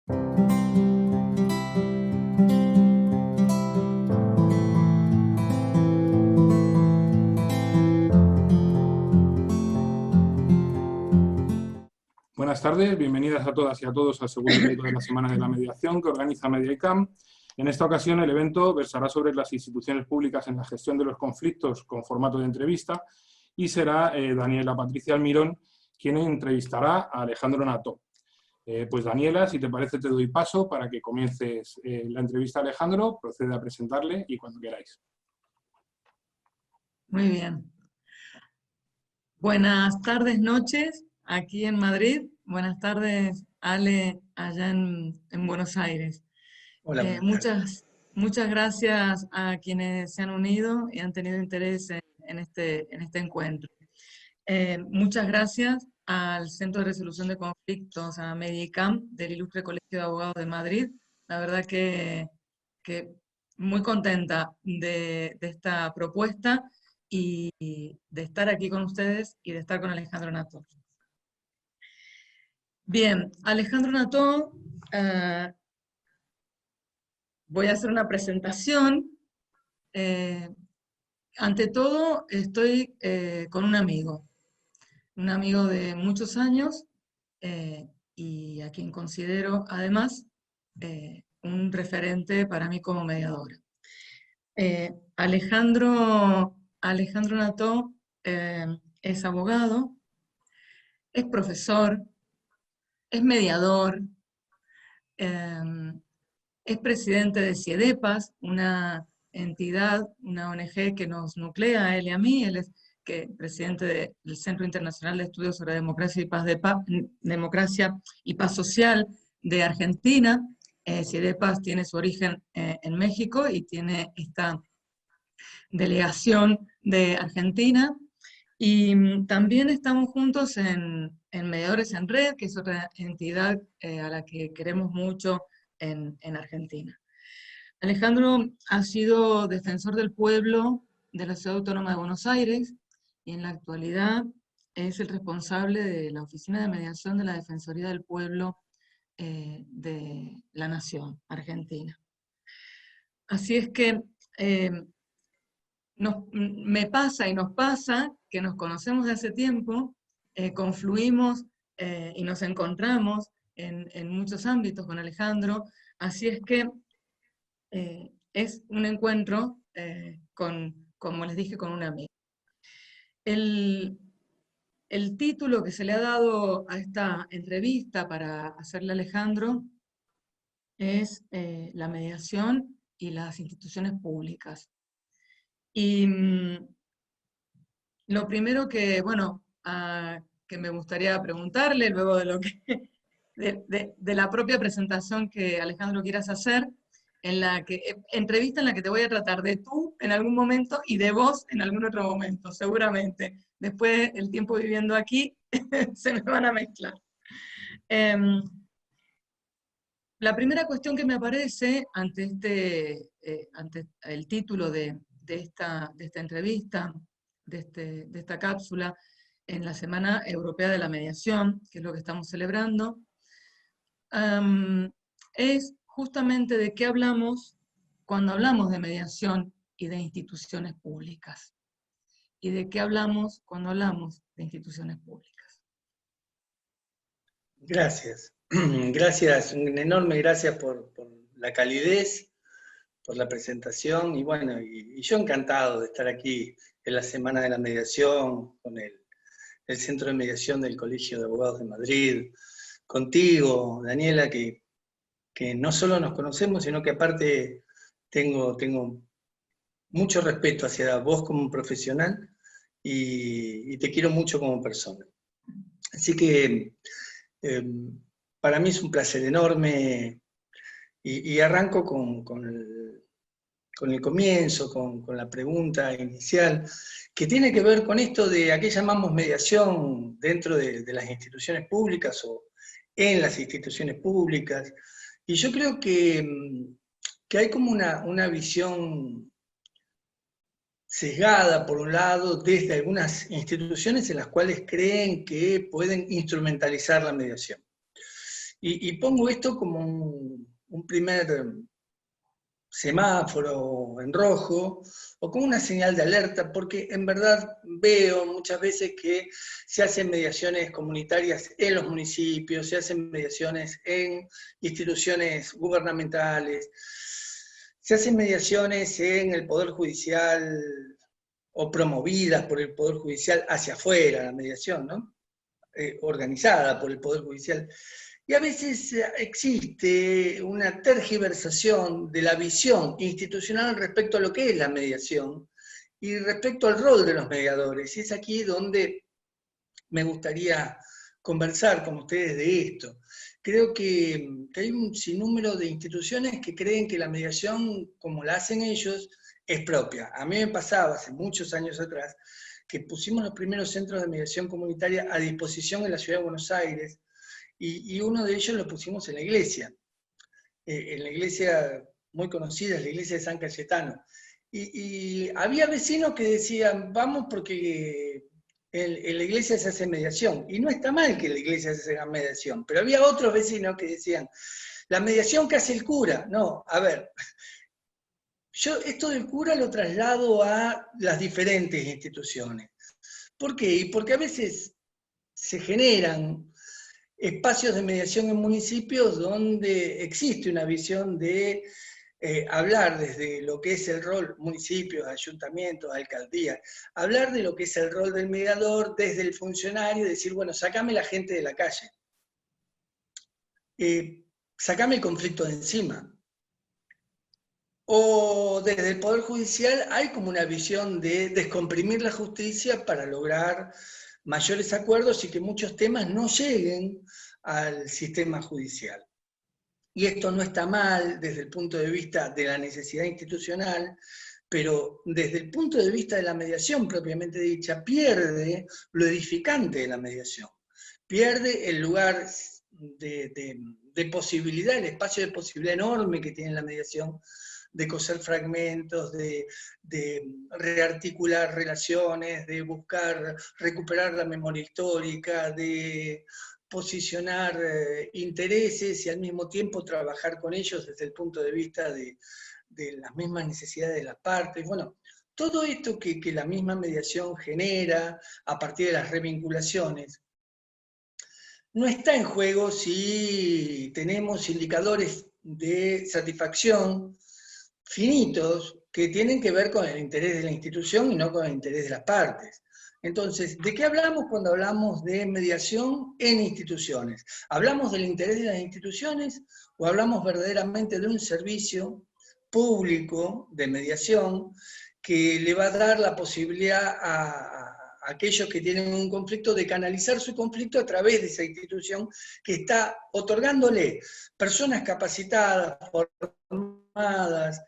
Buenas tardes, bienvenidas a todas y a todos al segundo evento de la Semana de la Mediación que organiza Mediaicam. En esta ocasión el evento versará sobre las instituciones públicas en la gestión de los conflictos con formato de entrevista y será Daniela Patricia Almirón quien entrevistará a Alejandro Nató. Pues Daniela, si te parece te doy paso para que comiences la entrevista a Alejandro, procede a presentarle y cuando queráis. Muy bien. Buenas tardes, noches, aquí en Madrid. Buenas tardes, Ale, allá en Buenos Aires. Hola, muchas gracias a quienes se han unido y han tenido interés en este encuentro. Muchas gracias al Centro de Resolución de Conflictos, a Mediaicam, del Ilustre Colegio de Abogados de Madrid. La verdad que muy contenta de esta propuesta y de estar aquí con ustedes y de estar con Alejandro Nató. Bien, Alejandro Nató, voy a hacer una presentación. Ante todo, estoy con un amigo de muchos años y a quien considero además un referente para mí como mediadora. Alejandro Nató es abogado, es profesor, es mediador, es presidente de CIEDEPAS, una entidad, una ONG que nos nuclea a él y a mí. Él es presidente del Centro Internacional de Estudios sobre Democracia y Paz Social de Argentina. CIEDEPAS tiene su origen en México y tiene esta delegación de Argentina. Y también estamos juntos en Mediadores en Red, que es otra entidad a la que queremos mucho en Argentina. Alejandro ha sido defensor del pueblo de la Ciudad Autónoma de Buenos Aires y en la actualidad es el responsable de la Oficina de Mediación de la Defensoría del Pueblo de la Nación Argentina. Así es que me pasa y nos pasa que nos conocemos de hace tiempo, confluimos y nos encontramos en muchos ámbitos con Alejandro, así es que es un encuentro como les dije, con un amigo. El título que se le ha dado a esta entrevista para hacerle a Alejandro es La mediación y las instituciones públicas. Y lo primero que, que me gustaría preguntarle, luego de lo que de la propia presentación que Alejandro quieras hacer, entrevista en la que te voy a tratar de tú en algún momento y de vos en algún otro momento, seguramente. Después, el tiempo viviendo aquí, se me van a mezclar. La primera cuestión que me aparece ante el título de esta entrevista, de esta cápsula, en la Semana Europea de la Mediación, que es lo que estamos celebrando, es justamente de qué hablamos cuando hablamos de mediación y de instituciones públicas. ¿Y de qué hablamos cuando hablamos de instituciones públicas? Gracias. Gracias, un enorme gracias por la calidez, por la presentación, y bueno, y yo encantado de estar aquí en la Semana de la Mediación, con el Centro de Mediación del Colegio de Abogados de Madrid, contigo, Daniela, que no solo nos conocemos, sino que aparte tengo mucho respeto hacia vos como profesional y te quiero mucho como persona. Así que para mí es un placer enorme y arranco con el comienzo, con la pregunta inicial, que tiene que ver con esto de a qué llamamos mediación dentro de las instituciones públicas o en las instituciones públicas. Y yo creo que hay como una visión sesgada, por un lado, desde algunas instituciones en las cuales creen que pueden instrumentalizar la mediación. Y pongo esto como un primer semáforo en rojo, o como una señal de alerta, porque en verdad veo muchas veces que se hacen mediaciones comunitarias en los municipios, se hacen mediaciones en instituciones gubernamentales, se hacen mediaciones en el Poder Judicial, o promovidas por el Poder Judicial hacia afuera, la mediación, ¿no? Organizada por el Poder Judicial. Y a veces existe una tergiversación de la visión institucional respecto a lo que es la mediación y respecto al rol de los mediadores. Y es aquí donde me gustaría conversar con ustedes de esto. Creo que hay un sinnúmero de instituciones que creen que la mediación, como la hacen ellos, es propia. A mí me pasaba hace muchos años atrás que pusimos los primeros centros de mediación comunitaria a disposición en la Ciudad de Buenos Aires, y uno de ellos lo pusimos en la iglesia. En la iglesia muy conocida, es la iglesia de San Cayetano. Y había vecinos que decían, vamos porque en la iglesia se hace mediación. Y no está mal que en la iglesia se haga mediación, pero había otros vecinos que decían, la mediación que hace el cura. No, a ver, yo esto del cura lo traslado a las diferentes instituciones. ¿Por qué? Porque a veces se generan espacios de mediación en municipios donde existe una visión de hablar desde lo que es el rol municipios, ayuntamientos, alcaldías, hablar de lo que es el rol del mediador desde el funcionario y decir, bueno, sacame la gente de la calle, sacame el conflicto de encima. O desde el Poder Judicial hay como una visión de descomprimir la justicia para lograr mayores acuerdos y que muchos temas no lleguen al sistema judicial. Y esto no está mal desde el punto de vista de la necesidad institucional, pero desde el punto de vista de la mediación propiamente dicha, pierde lo edificante de la mediación. Pierde el lugar de posibilidad, el espacio de posibilidad enorme que tiene la mediación, de coser fragmentos, de rearticular relaciones, de buscar recuperar la memoria histórica, de posicionar intereses y al mismo tiempo trabajar con ellos desde el punto de vista de las mismas necesidades de las partes. Bueno, todo esto que la misma mediación genera a partir de las revinculaciones, no está en juego si tenemos indicadores de satisfacción finitos que tienen que ver con el interés de la institución y no con el interés de las partes. Entonces, ¿de qué hablamos cuando hablamos de mediación en instituciones? ¿Hablamos del interés de las instituciones o hablamos verdaderamente de un servicio público de mediación que le va a dar la posibilidad a aquellos que tienen un conflicto de canalizar su conflicto a través de esa institución que está otorgándole personas capacitadas, formadas,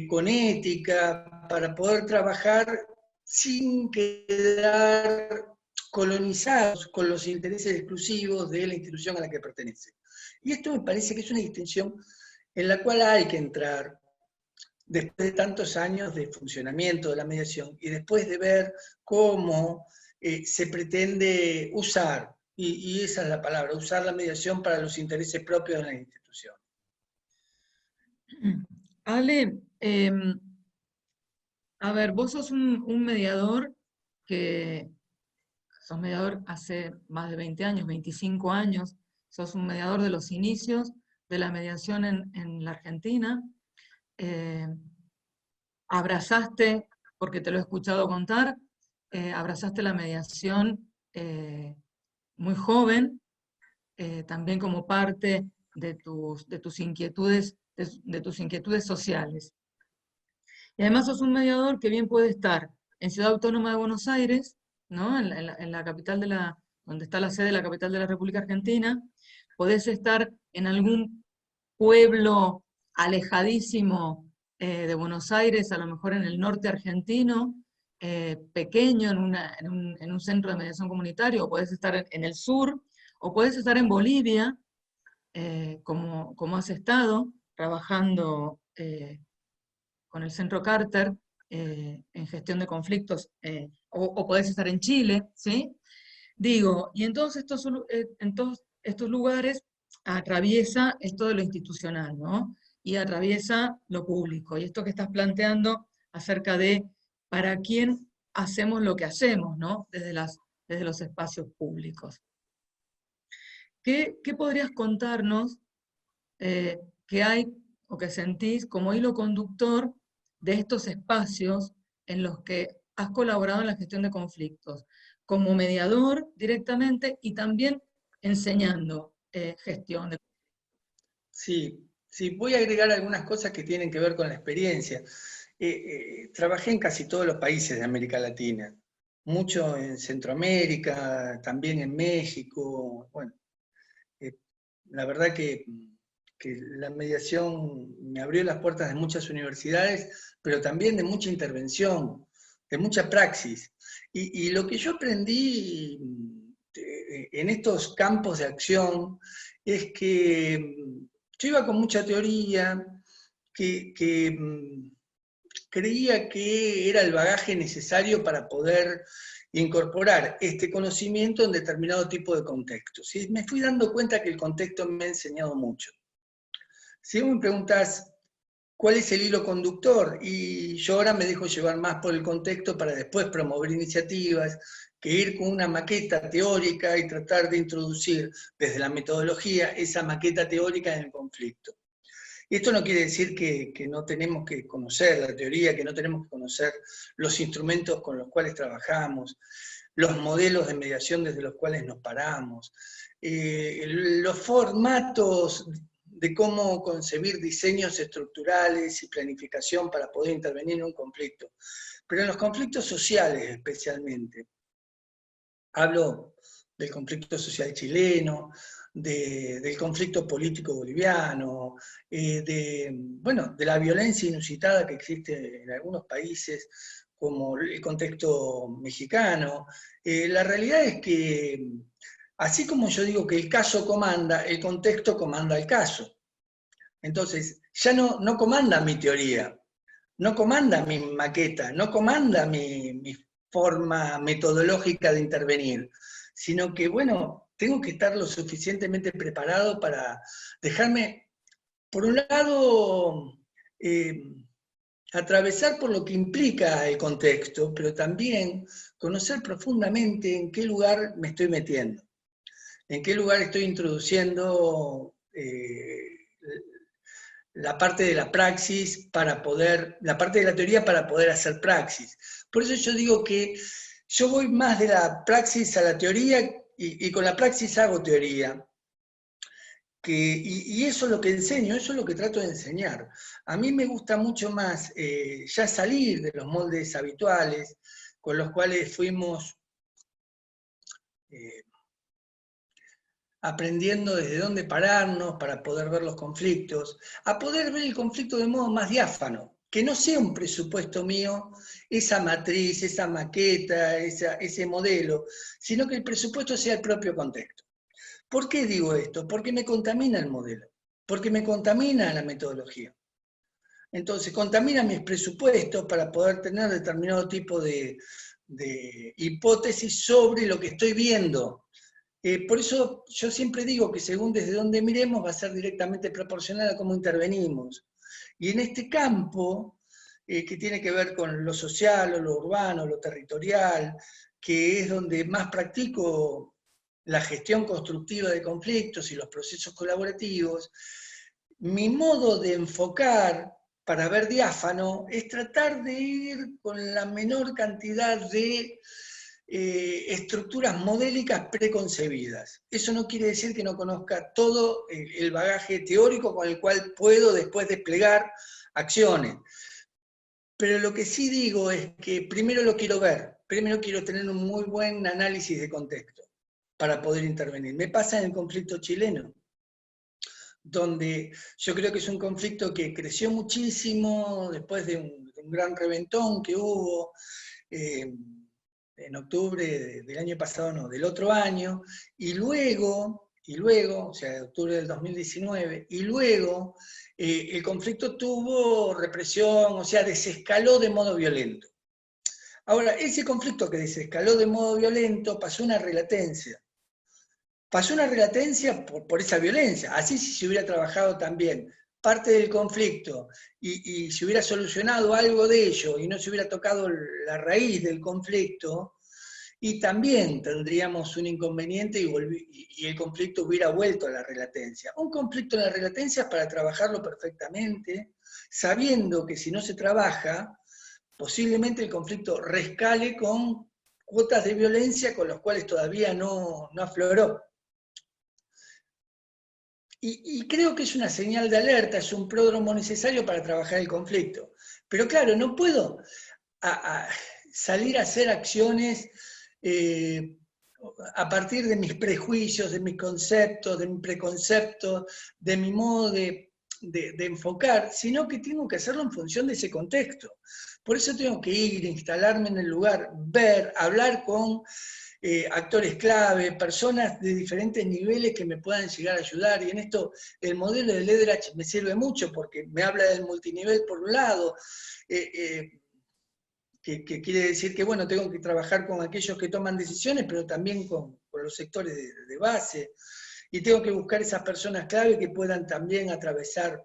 con ética, para poder trabajar sin quedar colonizados con los intereses exclusivos de la institución a la que pertenece. Y esto me parece que es una distinción en la cual hay que entrar después de tantos años de funcionamiento de la mediación y después de ver cómo se pretende usar, y esa es la palabra, usar la mediación para los intereses propios de la institución. Ale, a ver, vos sos un mediador que sos mediador hace más de 20 años, 25 años, sos un mediador de los inicios de la mediación en la Argentina. Abrazaste, porque te lo he escuchado contar, abrazaste la mediación muy joven, también como parte de tus inquietudes sociales. Y además sos un mediador que bien puede estar en Ciudad Autónoma de Buenos Aires, ¿no? en la capital donde está la sede de la capital de la República Argentina, podés estar en algún pueblo alejadísimo de Buenos Aires, a lo mejor en el norte argentino, pequeño, en un centro de mediación comunitario, o podés estar en el sur, o podés estar en Bolivia, como has estado, trabajando con el Centro Carter en gestión de conflictos, o podés estar en Chile, ¿sí? Digo, y en todos estos lugares atraviesa esto de lo institucional, ¿no? Y atraviesa lo público. Y esto que estás planteando acerca de para quién hacemos lo que hacemos, ¿no? Desde los espacios públicos. ¿Qué podrías contarnos que hay o que sentís como hilo conductor de estos espacios en los que has colaborado en la gestión de conflictos, como mediador directamente y también enseñando gestión de conflictos? Sí, voy a agregar algunas cosas que tienen que ver con la experiencia. Trabajé en casi todos los países de América Latina, mucho en Centroamérica, también en México. Bueno, la verdad que la mediación me abrió las puertas de muchas universidades, pero también de mucha intervención, de mucha praxis. Y lo que yo aprendí en estos campos de acción es que yo iba con mucha teoría, que creía que era el bagaje necesario para poder incorporar este conocimiento en determinado tipo de contextos. Y me fui dando cuenta que el contexto me ha enseñado mucho. Si vos me preguntás, ¿cuál es el hilo conductor? Y yo ahora me dejo llevar más por el contexto para después promover iniciativas, que ir con una maqueta teórica y tratar de introducir desde la metodología esa maqueta teórica en el conflicto. Y esto no quiere decir que no tenemos que conocer la teoría, que no tenemos que conocer los instrumentos con los cuales trabajamos, los modelos de mediación desde los cuales nos paramos, los formatos de cómo concebir diseños estructurales y planificación para poder intervenir en un conflicto. Pero en los conflictos sociales especialmente, hablo del conflicto social chileno, del conflicto político boliviano, de la violencia inusitada que existe en algunos países, como el contexto mexicano. La realidad es que, así como yo digo que el caso comanda, el contexto comanda el caso. Entonces, ya no comanda mi teoría, no comanda mi maqueta, no comanda mi forma metodológica de intervenir, sino que, bueno, tengo que estar lo suficientemente preparado para dejarme, por un lado, atravesar por lo que implica el contexto, pero también conocer profundamente en qué lugar me estoy metiendo, en qué lugar estoy introduciendo la parte de la praxis para poder, la parte de la teoría para poder hacer praxis. Por eso yo digo que yo voy más de la praxis a la teoría y con la praxis hago teoría. Y eso es lo que enseño, eso es lo que trato de enseñar. A mí me gusta mucho más ya salir de los moldes habituales con los cuales fuimos aprendiendo desde dónde pararnos para poder ver los conflictos, a poder ver el conflicto de modo más diáfano, que no sea un presupuesto mío, esa matriz, esa maqueta, ese modelo, sino que el presupuesto sea el propio contexto. ¿Por qué digo esto? Porque me contamina el modelo, porque me contamina la metodología. Entonces, contamina mis presupuestos para poder tener determinado tipo de hipótesis sobre lo que estoy viendo. Por eso yo siempre digo que según desde donde miremos va a ser directamente proporcional a cómo intervenimos. Y en este campo, que tiene que ver con lo social, o lo urbano, lo territorial, que es donde más practico la gestión constructiva de conflictos y los procesos colaborativos, mi modo de enfocar para ver diáfano es tratar de ir con la menor cantidad de estructuras modélicas preconcebidas. Eso no quiere decir que no conozca todo el bagaje teórico con el cual puedo después desplegar acciones. Pero lo que sí digo es que primero lo quiero ver, primero quiero tener un muy buen análisis de contexto para poder intervenir. Me pasa en el conflicto chileno, donde yo creo que es un conflicto que creció muchísimo después de un gran reventón que hubo, en octubre del año pasado, no, del otro año, y luego, o sea, de octubre del 2019, y luego el conflicto tuvo represión, o sea, desescaló de modo violento. Ahora, ese conflicto que desescaló de modo violento pasó una relatencia. pasó una relatencia por esa violencia. Así si se hubiera trabajado también parte del conflicto y se hubiera solucionado algo de ello y no se hubiera tocado la raíz del conflicto, y también tendríamos un inconveniente y el conflicto hubiera vuelto a la relatencia. Un conflicto en la relatencia es para trabajarlo perfectamente, sabiendo que si no se trabaja, posiblemente el conflicto rescale con cuotas de violencia con las cuales todavía no afloró. Y creo que es una señal de alerta, es un pródromo necesario para trabajar el conflicto. Pero claro, no puedo salir a hacer acciones a partir de mis prejuicios, de mis conceptos, de mis preconceptos, de mi modo de enfocar, sino que tengo que hacerlo en función de ese contexto. Por eso tengo que ir, instalarme en el lugar, ver, hablar con actores clave, personas de diferentes niveles que me puedan llegar a ayudar, y en esto el modelo de Lederach me sirve mucho porque me habla del multinivel por un lado, que quiere decir que, bueno, tengo que trabajar con aquellos que toman decisiones, pero también con los sectores de base, y tengo que buscar esas personas clave que puedan también atravesar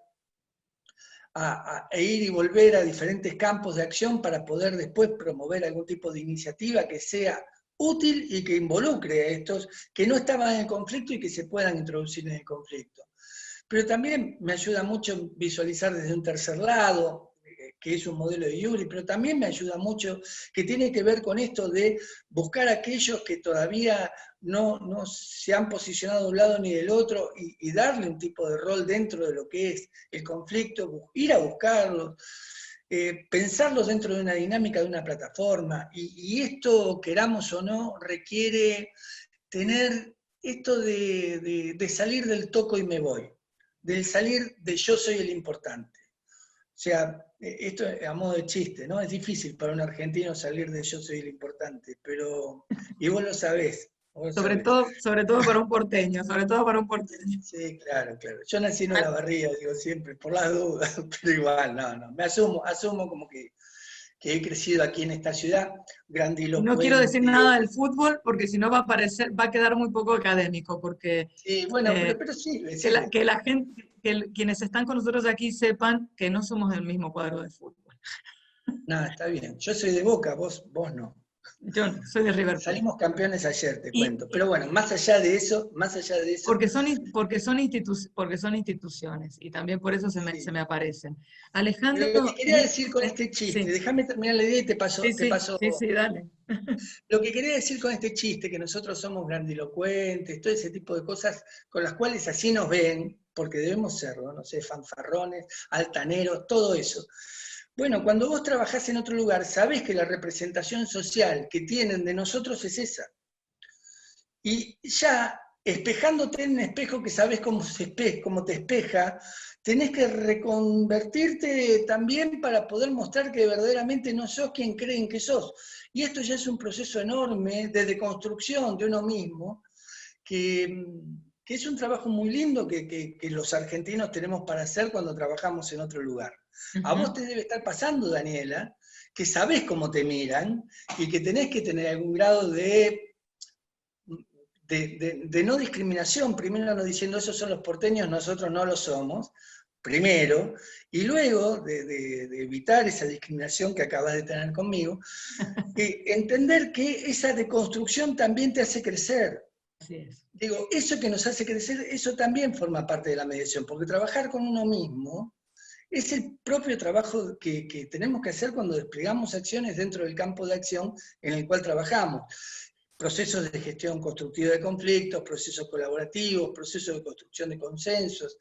e ir y volver a diferentes campos de acción para poder después promover algún tipo de iniciativa que sea útil y que involucre a estos que no estaban en el conflicto y que se puedan introducir en el conflicto. Pero también me ayuda mucho visualizar desde un tercer lado, que es un modelo de Yuri, pero también me ayuda mucho, que tiene que ver con esto de buscar a aquellos que todavía no se han posicionado de un lado ni del otro y darle un tipo de rol dentro de lo que es el conflicto, ir a buscarlos, pensarlos dentro de una dinámica de una plataforma, y esto, queramos o no, requiere tener esto de salir del toco y me voy, del salir de yo soy el importante. O sea, esto a modo de chiste, ¿no? Es difícil para un argentino salir de yo soy el importante, pero, y vos lo sabés. Sobre todo para un porteño, sobre todo para un porteño. Sí, claro. Yo nací en Olavarría, digo siempre, por las dudas, pero igual, no. Me asumo como que he crecido aquí en esta ciudad, grandilocuente. No quiero decir nada del fútbol porque si no va a quedar muy poco académico, porque sí, bueno, pero sí, que la gente, quienes están con nosotros aquí sepan que no somos del mismo cuadro de fútbol. Nada, está bien. Yo soy de Boca, vos no. Yo no, soy de River Plate. Salimos campeones ayer, te cuento. Pero bueno, más allá de eso. Porque son instituciones, y también por eso se me aparecen. Alejandro. Pero lo que quería decir con este chiste, sí. Déjame terminar la idea y te paso. Sí, dale. Lo que quería decir con este chiste, que nosotros somos grandilocuentes, todo ese tipo de cosas con las cuales así nos ven, porque debemos serlo, no sé, fanfarrones, altaneros, todo eso. Bueno, cuando vos trabajás en otro lugar, sabés que la representación social que tienen de nosotros es esa. Y ya, espejándote en un espejo que sabés cómo te espeja, tenés que reconvertirte también para poder mostrar que verdaderamente no sos quien creen que sos. Y esto ya es un proceso enorme de deconstrucción de uno mismo, que es un trabajo muy lindo que los argentinos tenemos para hacer cuando trabajamos en otro lugar. A vos te debe estar pasando, Daniela, que sabés cómo te miran y que tenés que tener algún grado de no discriminación, primero no diciendo esos son los porteños, nosotros no lo somos, primero, y luego de evitar esa discriminación que acabas de tener conmigo, entender que esa deconstrucción también te hace crecer. Así es. Digo, eso que nos hace crecer, eso también forma parte de la mediación, porque trabajar con uno mismo es el propio trabajo que tenemos que hacer cuando desplegamos acciones dentro del campo de acción en el cual trabajamos. Procesos de gestión constructiva de conflictos, procesos colaborativos, procesos de construcción de consensos,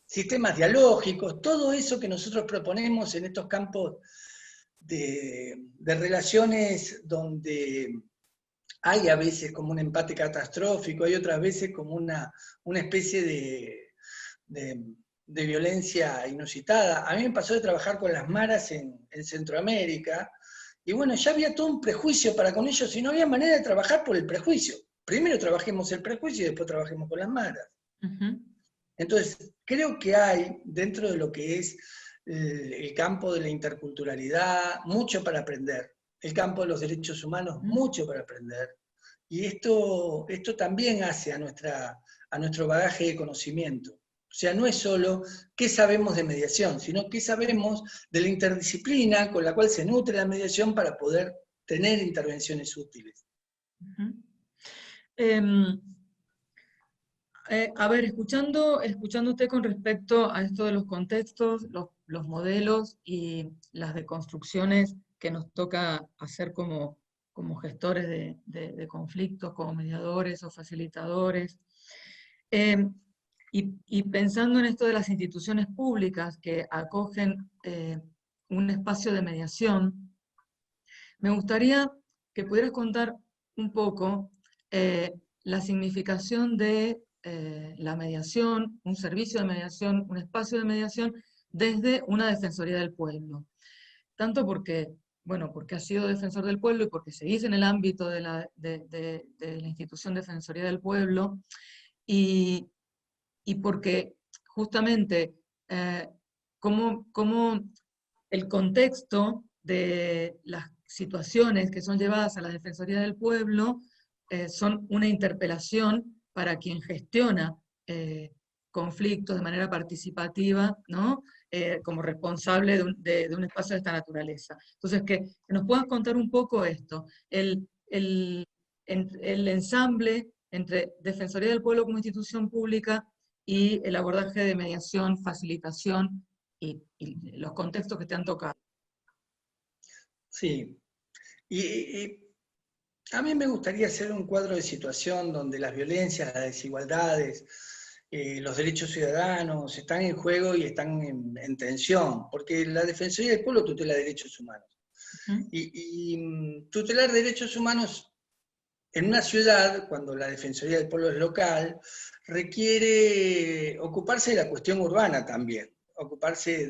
sistemas dialógicos, todo eso que nosotros proponemos en estos campos de relaciones donde hay a veces como un empate catastrófico, hay otras veces como una especie de violencia inusitada. A mí me pasó de trabajar con las maras en Centroamérica, y bueno, ya había todo un prejuicio para con ellos y no había manera de trabajar por el prejuicio. Primero trabajemos el prejuicio y después trabajemos con las maras. Entonces, creo que hay, dentro de lo que es el campo de la interculturalidad, mucho para aprender. El campo de los derechos humanos, mucho para aprender. Y esto también hace a nuestro bagaje de conocimiento. O sea, no es solo qué sabemos de mediación, sino qué sabemos de la interdisciplina con la cual se nutre la mediación para poder tener intervenciones útiles. A ver, escuchándote con respecto a esto de los contextos, los modelos y las deconstrucciones que nos toca hacer como gestores de conflictos, como mediadores o facilitadores, y pensando en esto de las instituciones públicas que acogen un espacio de mediación, me gustaría que pudieras contar un poco la significación de la mediación, un servicio de mediación, un espacio de mediación desde una Defensoría del Pueblo. Tanto porque, bueno, porque has sido defensor del pueblo y porque seguís en el ámbito de la institución Defensoría del Pueblo, y porque justamente cómo el contexto de las situaciones que son llevadas a la Defensoría del Pueblo son una interpelación para quien gestiona conflictos de manera participativa, ¿no? Como responsable de un espacio de esta naturaleza. Entonces, que nos puedas contar un poco esto, el ensamble entre Defensoría del Pueblo como institución pública y el abordaje de mediación, facilitación y los contextos que te han tocado. Sí, y a mí me gustaría hacer un cuadro de situación donde las violencias, las desigualdades, los derechos ciudadanos están en juego y están en tensión, porque la Defensoría del Pueblo tutela derechos humanos. Y tutelar derechos humanos en una ciudad, cuando la Defensoría del Pueblo es local, requiere ocuparse de la cuestión urbana también, ocuparse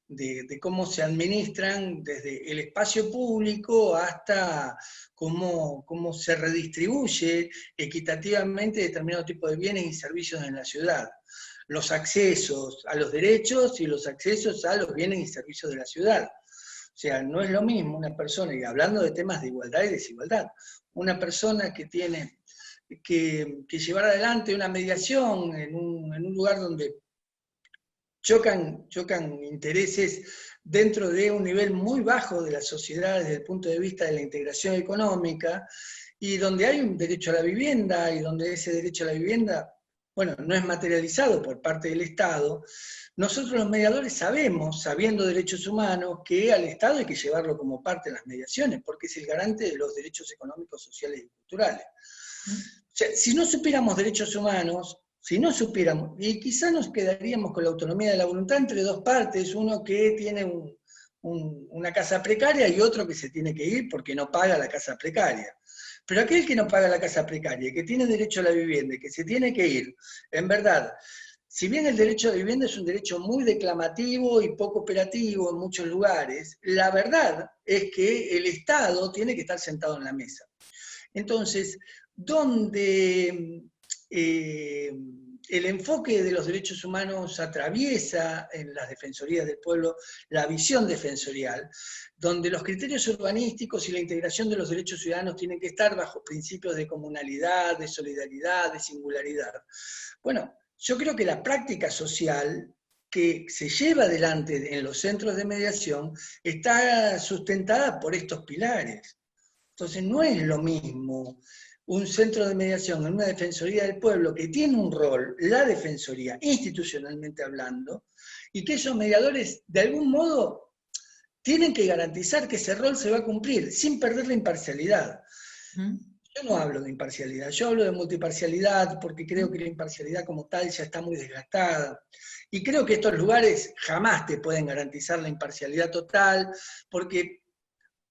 de cómo se administran desde el espacio público hasta cómo se redistribuye equitativamente determinado tipo de bienes y servicios en la ciudad. Los accesos a los derechos y los accesos a los bienes y servicios de la ciudad. O sea, no es lo mismo una persona, y hablando de temas de igualdad y desigualdad, una persona que tiene que llevar adelante una mediación en un lugar donde chocan intereses dentro de un nivel muy bajo de la sociedad desde el punto de vista de la integración económica, y donde hay un derecho a la vivienda, y donde ese derecho a la vivienda, bueno, no es materializado por parte del Estado. Nosotros los mediadores sabemos, sabiendo derechos humanos, que al Estado hay que llevarlo como parte de las mediaciones, porque es el garante de los derechos económicos, sociales y culturales. O sea, si no supiéramos derechos humanos, si no supiéramos, y quizá nos quedaríamos con la autonomía de la voluntad entre dos partes, uno que tiene una casa precaria y otro que se tiene que ir porque no paga la casa precaria. Pero aquel que no paga la casa precaria, que tiene derecho a la vivienda y que se tiene que ir, en verdad, si bien el derecho a la vivienda es un derecho muy declamativo y poco operativo en muchos lugares, la verdad es que el Estado tiene que estar sentado en la mesa. Entonces, donde el enfoque de los derechos humanos atraviesa en las defensorías del pueblo la visión defensorial, donde los criterios urbanísticos y la integración de los derechos ciudadanos tienen que estar bajo principios de comunalidad, de solidaridad, de singularidad. Bueno, yo creo que la práctica social que se lleva adelante en los centros de mediación está sustentada por estos pilares. Entonces no es lo mismo un centro de mediación en una defensoría del pueblo que tiene un rol, la defensoría, institucionalmente hablando, y que esos mediadores de algún modo tienen que garantizar que ese rol se va a cumplir sin perder la imparcialidad. Yo no hablo de imparcialidad, yo hablo de multiparcialidad porque creo que la imparcialidad como tal ya está muy desgastada. Y creo que estos lugares jamás te pueden garantizar la imparcialidad total, porque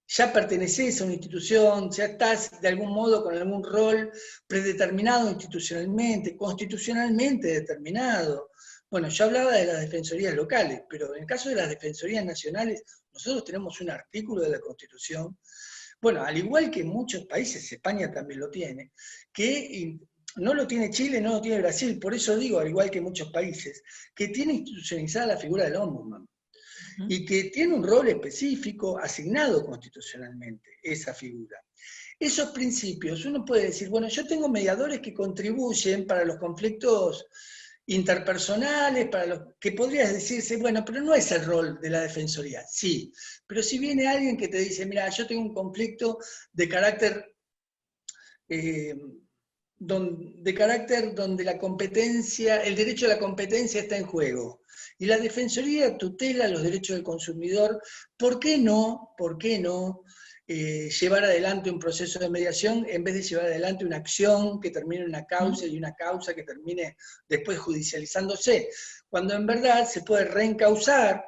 ya perteneces a una institución, ya estás de algún modo con algún rol predeterminado institucionalmente, constitucionalmente determinado. Bueno, yo hablaba de las defensorías locales, pero en el caso de las defensorías nacionales, nosotros tenemos un artículo de la Constitución, bueno, al igual que en muchos países, España también lo tiene, que no lo tiene Chile, no lo tiene Brasil, por eso digo, al igual que muchos países, que tiene institucionalizada la figura del ombudsman, y que tiene un rol específico asignado constitucionalmente, esa figura. esos principios, uno puede decir, bueno, yo tengo mediadores que contribuyen para los conflictos interpersonales, para los que podrías decirse, bueno, pero no es el rol de la defensoría, sí, pero si viene alguien que te dice, mira, yo tengo un conflicto de carácter donde la competencia, el derecho a la competencia está en juego, y la defensoría tutela los derechos del consumidor, ¿por qué no llevar adelante un proceso de mediación en vez de llevar adelante una acción que termine en una causa y una causa que termine después judicializándose? Cuando en verdad se puede reencauzar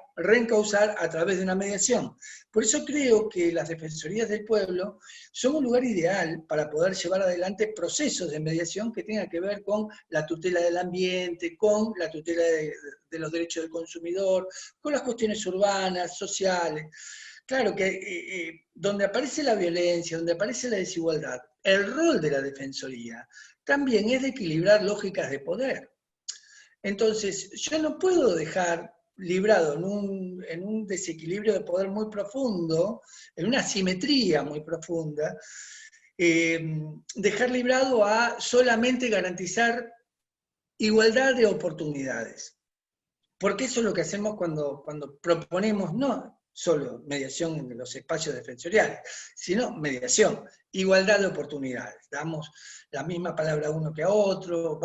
a través de una mediación. Por eso creo que las defensorías del pueblo son un lugar ideal para poder llevar adelante procesos de mediación que tengan que ver con la tutela del ambiente, con la tutela de los derechos del consumidor, con las cuestiones urbanas, sociales. Claro que donde aparece la violencia, donde aparece la desigualdad, el rol de la defensoría también es de equilibrar lógicas de poder. Entonces, yo no puedo dejar librado en un desequilibrio de poder muy profundo, en una asimetría muy profunda, dejar librado a solamente garantizar igualdad de oportunidades. Porque eso es lo que hacemos cuando proponemos, no solo mediación en los espacios defensoriales, sino mediación, igualdad de oportunidades. Damos la misma palabra a uno que a otro,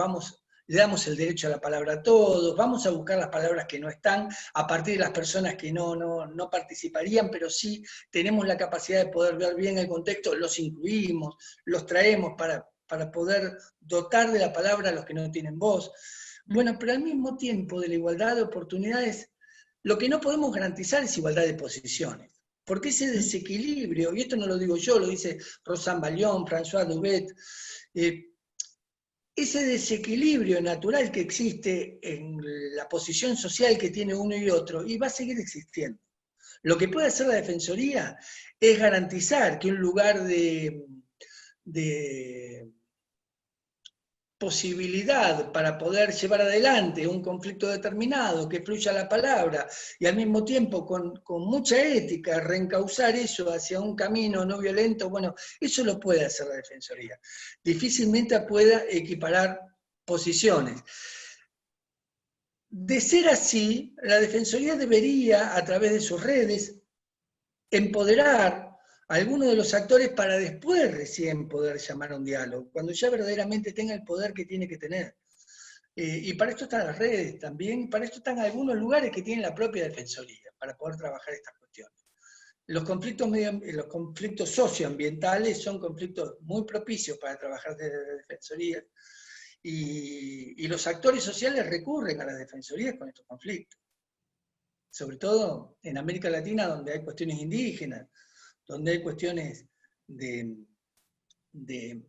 le damos el derecho a la palabra a todos, vamos a buscar las palabras que no están a partir de las personas que no participarían, pero sí tenemos la capacidad de poder ver bien el contexto, los incluimos, los traemos para poder dotar de la palabra a los que no tienen voz. Bueno, pero al mismo tiempo de la igualdad de oportunidades, lo que no podemos garantizar es igualdad de posiciones. Porque ese desequilibrio, y esto no lo digo yo, lo dice Rosanne Balión, François Dubet, ese desequilibrio natural que existe en la posición social que tiene uno y otro, y va a seguir existiendo. Lo que puede hacer la Defensoría es garantizar que un lugar de posibilidad para poder llevar adelante un conflicto determinado, que fluya la palabra, y al mismo tiempo con mucha ética reencauzar eso hacia un camino no violento, bueno, eso lo puede hacer la Defensoría. Difícilmente pueda equiparar posiciones. De ser así, la Defensoría debería, a través de sus redes, empoderar a algunos de los actores para después recién poder llamar a un diálogo, cuando ya verdaderamente tenga el poder que tiene que tener. Y para esto están las redes también, y para esto están algunos lugares que tienen la propia Defensoría, para poder trabajar estas cuestiones. Los conflictos socioambientales son conflictos muy propicios para trabajar desde la Defensoría, y los actores sociales recurren a las defensorías con estos conflictos. Sobre todo en América Latina, donde hay cuestiones indígenas, donde hay cuestiones de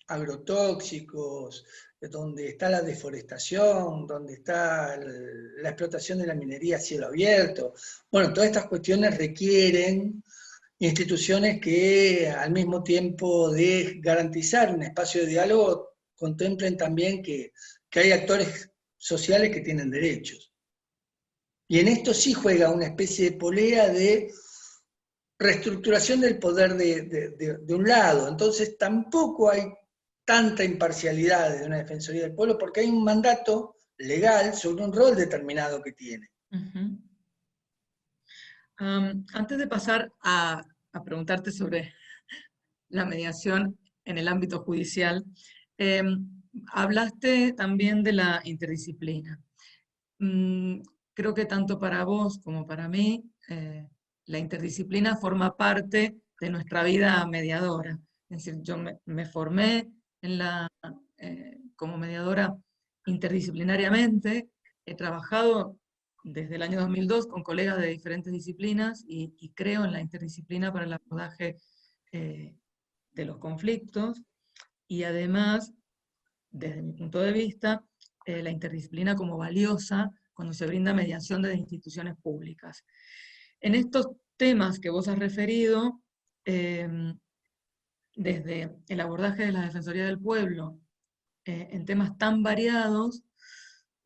agrotóxicos, donde está la deforestación, donde está la explotación de la minería a cielo abierto. Bueno, todas estas cuestiones requieren instituciones que al mismo tiempo de garantizar un espacio de diálogo, contemplen también que hay actores sociales que tienen derechos. Y en esto sí juega una especie de polea de reestructuración del poder de un lado. Entonces tampoco hay tanta imparcialidad de una Defensoría del Pueblo porque hay un mandato legal sobre un rol determinado que tiene. Antes de pasar a preguntarte sobre la mediación en el ámbito judicial, hablaste también de la interdisciplina. Creo que tanto para vos como para mí, la interdisciplina forma parte de nuestra vida mediadora. Es decir, yo me formé como mediadora interdisciplinariamente, he trabajado desde el año 2002 con colegas de diferentes disciplinas y creo en la interdisciplina para el abordaje de los conflictos, y además, desde mi punto de vista, la interdisciplina como valiosa cuando se brinda mediación desde instituciones públicas. En estos temas que vos has referido, desde el abordaje de la Defensoría del Pueblo, en temas tan variados,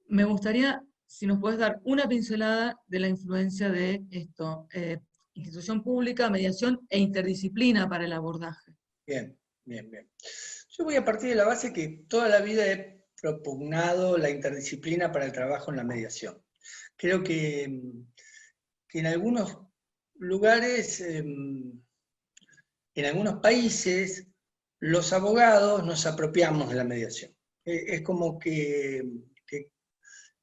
me gustaría, si nos puedes dar una pincelada de la influencia de esto, institución pública, mediación e interdisciplina para el abordaje. Bien, bien, bien. Yo voy a partir de la base que toda la vida he propugnado la interdisciplina para el trabajo en la mediación. Creo que en algunos lugares, en algunos países, los abogados nos apropiamos de la mediación. Es como que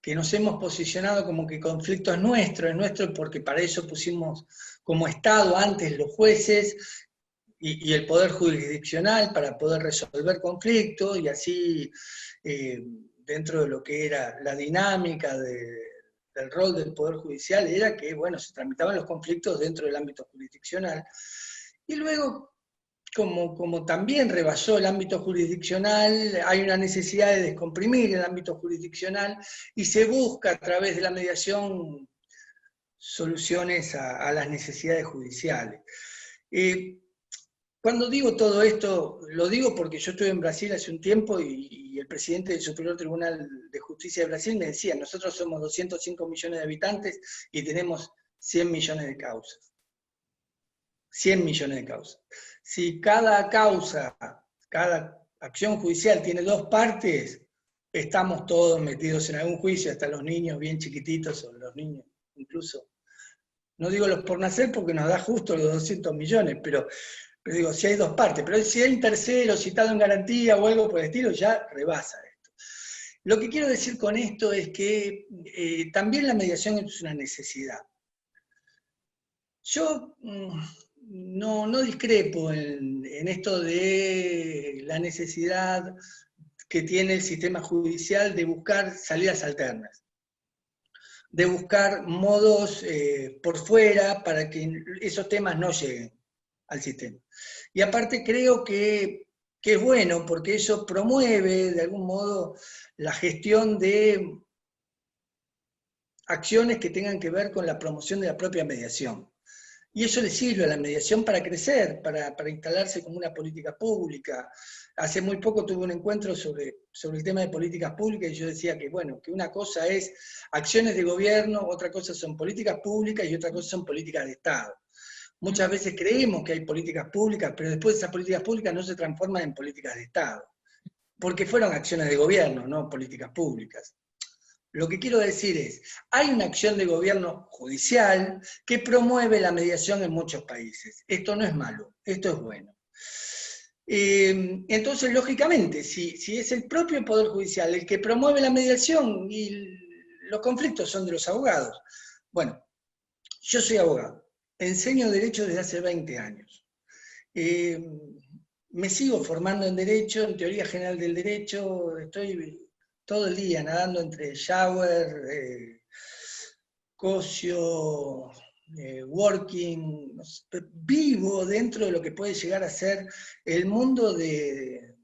nos hemos posicionado como que conflicto es nuestro porque para eso pusimos como Estado antes los jueces y el poder jurisdiccional para poder resolver conflictos, y así dentro de lo que era la dinámica del rol del Poder Judicial era que, bueno, se tramitaban los conflictos dentro del ámbito jurisdiccional. Y luego, como también rebasó el ámbito jurisdiccional, hay una necesidad de descomprimir el ámbito jurisdiccional y se busca a través de la mediación soluciones a las necesidades judiciales. Cuando digo todo esto, lo digo porque yo estuve en Brasil hace un tiempo y el presidente del Superior Tribunal de Justicia de Brasil me decía, nosotros somos 205 millones de habitantes y tenemos 100 millones de causas. 100 millones de causas. Si cada causa, cada acción judicial tiene dos partes, estamos todos metidos en algún juicio, hasta los niños bien chiquititos, o los niños incluso, no digo los por nacer porque nos da justo los 200 millones, pero digo, si hay dos partes, pero si hay un tercero citado en garantía o algo por el estilo, ya rebasa esto. Lo que quiero decir con esto es que también la mediación es una necesidad. Yo no discrepo en esto de la necesidad que tiene el sistema judicial de buscar salidas alternas, de buscar modos por fuera para que esos temas no lleguen al sistema. Y aparte creo que es bueno, porque eso promueve de algún modo la gestión de acciones que tengan que ver con la promoción de la propia mediación. Y eso le sirve a la mediación para crecer, para instalarse como una política pública. Hace muy poco tuve un encuentro sobre el tema de políticas públicas y yo decía que, bueno, que una cosa es acciones de gobierno, otra cosa son políticas públicas y otra cosa son políticas de Estado. Muchas veces creemos que hay políticas públicas, pero después esas políticas públicas no se transforman en políticas de Estado, porque fueron acciones de gobierno, no políticas públicas. Lo que quiero decir es, hay una acción de gobierno judicial que promueve la mediación en muchos países. Esto no es malo, esto es bueno. Entonces, lógicamente, si es el propio Poder Judicial el que promueve la mediación y los conflictos son de los abogados. Bueno, yo soy abogado, enseño Derecho desde hace 20 años. Me sigo formando en Derecho, en Teoría General del Derecho, estoy todo el día nadando entre Shower, Cosio, Working, no sé, vivo dentro de lo que puede llegar a ser el mundo de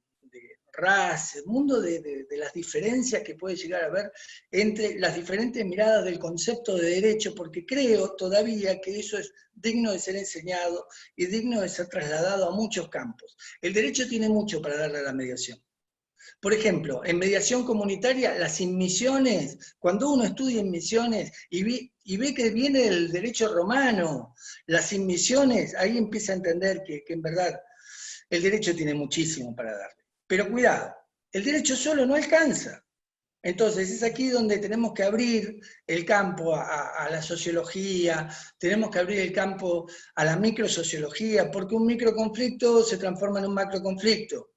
RAS, el mundo de las diferencias que puede llegar a haber entre las diferentes miradas del concepto de derecho, porque creo todavía que eso es digno de ser enseñado y digno de ser trasladado a muchos campos. El derecho tiene mucho para darle a la mediación. Por ejemplo, en mediación comunitaria, las inmisiones, cuando uno estudia inmisiones y ve que viene del derecho romano, las inmisiones, ahí empieza a entender que en verdad el derecho tiene muchísimo para darle. Pero cuidado, el derecho solo no alcanza. Entonces es aquí donde tenemos que abrir el campo a la sociología, tenemos que abrir el campo a la microsociología, porque un microconflicto se transforma en un macroconflicto.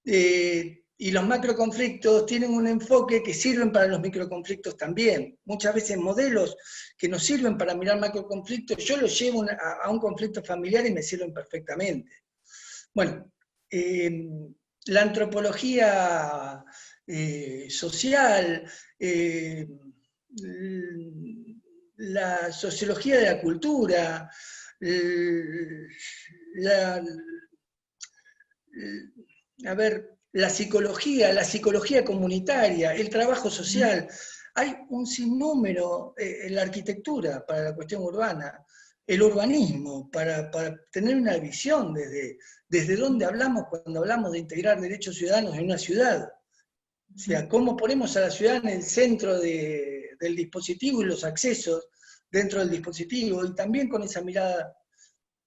Y los macroconflictos tienen un enfoque que sirven para los microconflictos también. Muchas veces modelos que nos sirven para mirar macroconflictos, yo los llevo a un conflicto familiar y me sirven perfectamente. Bueno, la antropología social, la sociología de la cultura, la psicología comunitaria, el trabajo social. Hay un sinnúmero en la arquitectura para la cuestión urbana, el urbanismo, para tener una visión desde dónde hablamos cuando hablamos de integrar derechos ciudadanos en una ciudad. O sea, cómo ponemos a la ciudad en el centro del dispositivo y los accesos dentro del dispositivo, y también con esa mirada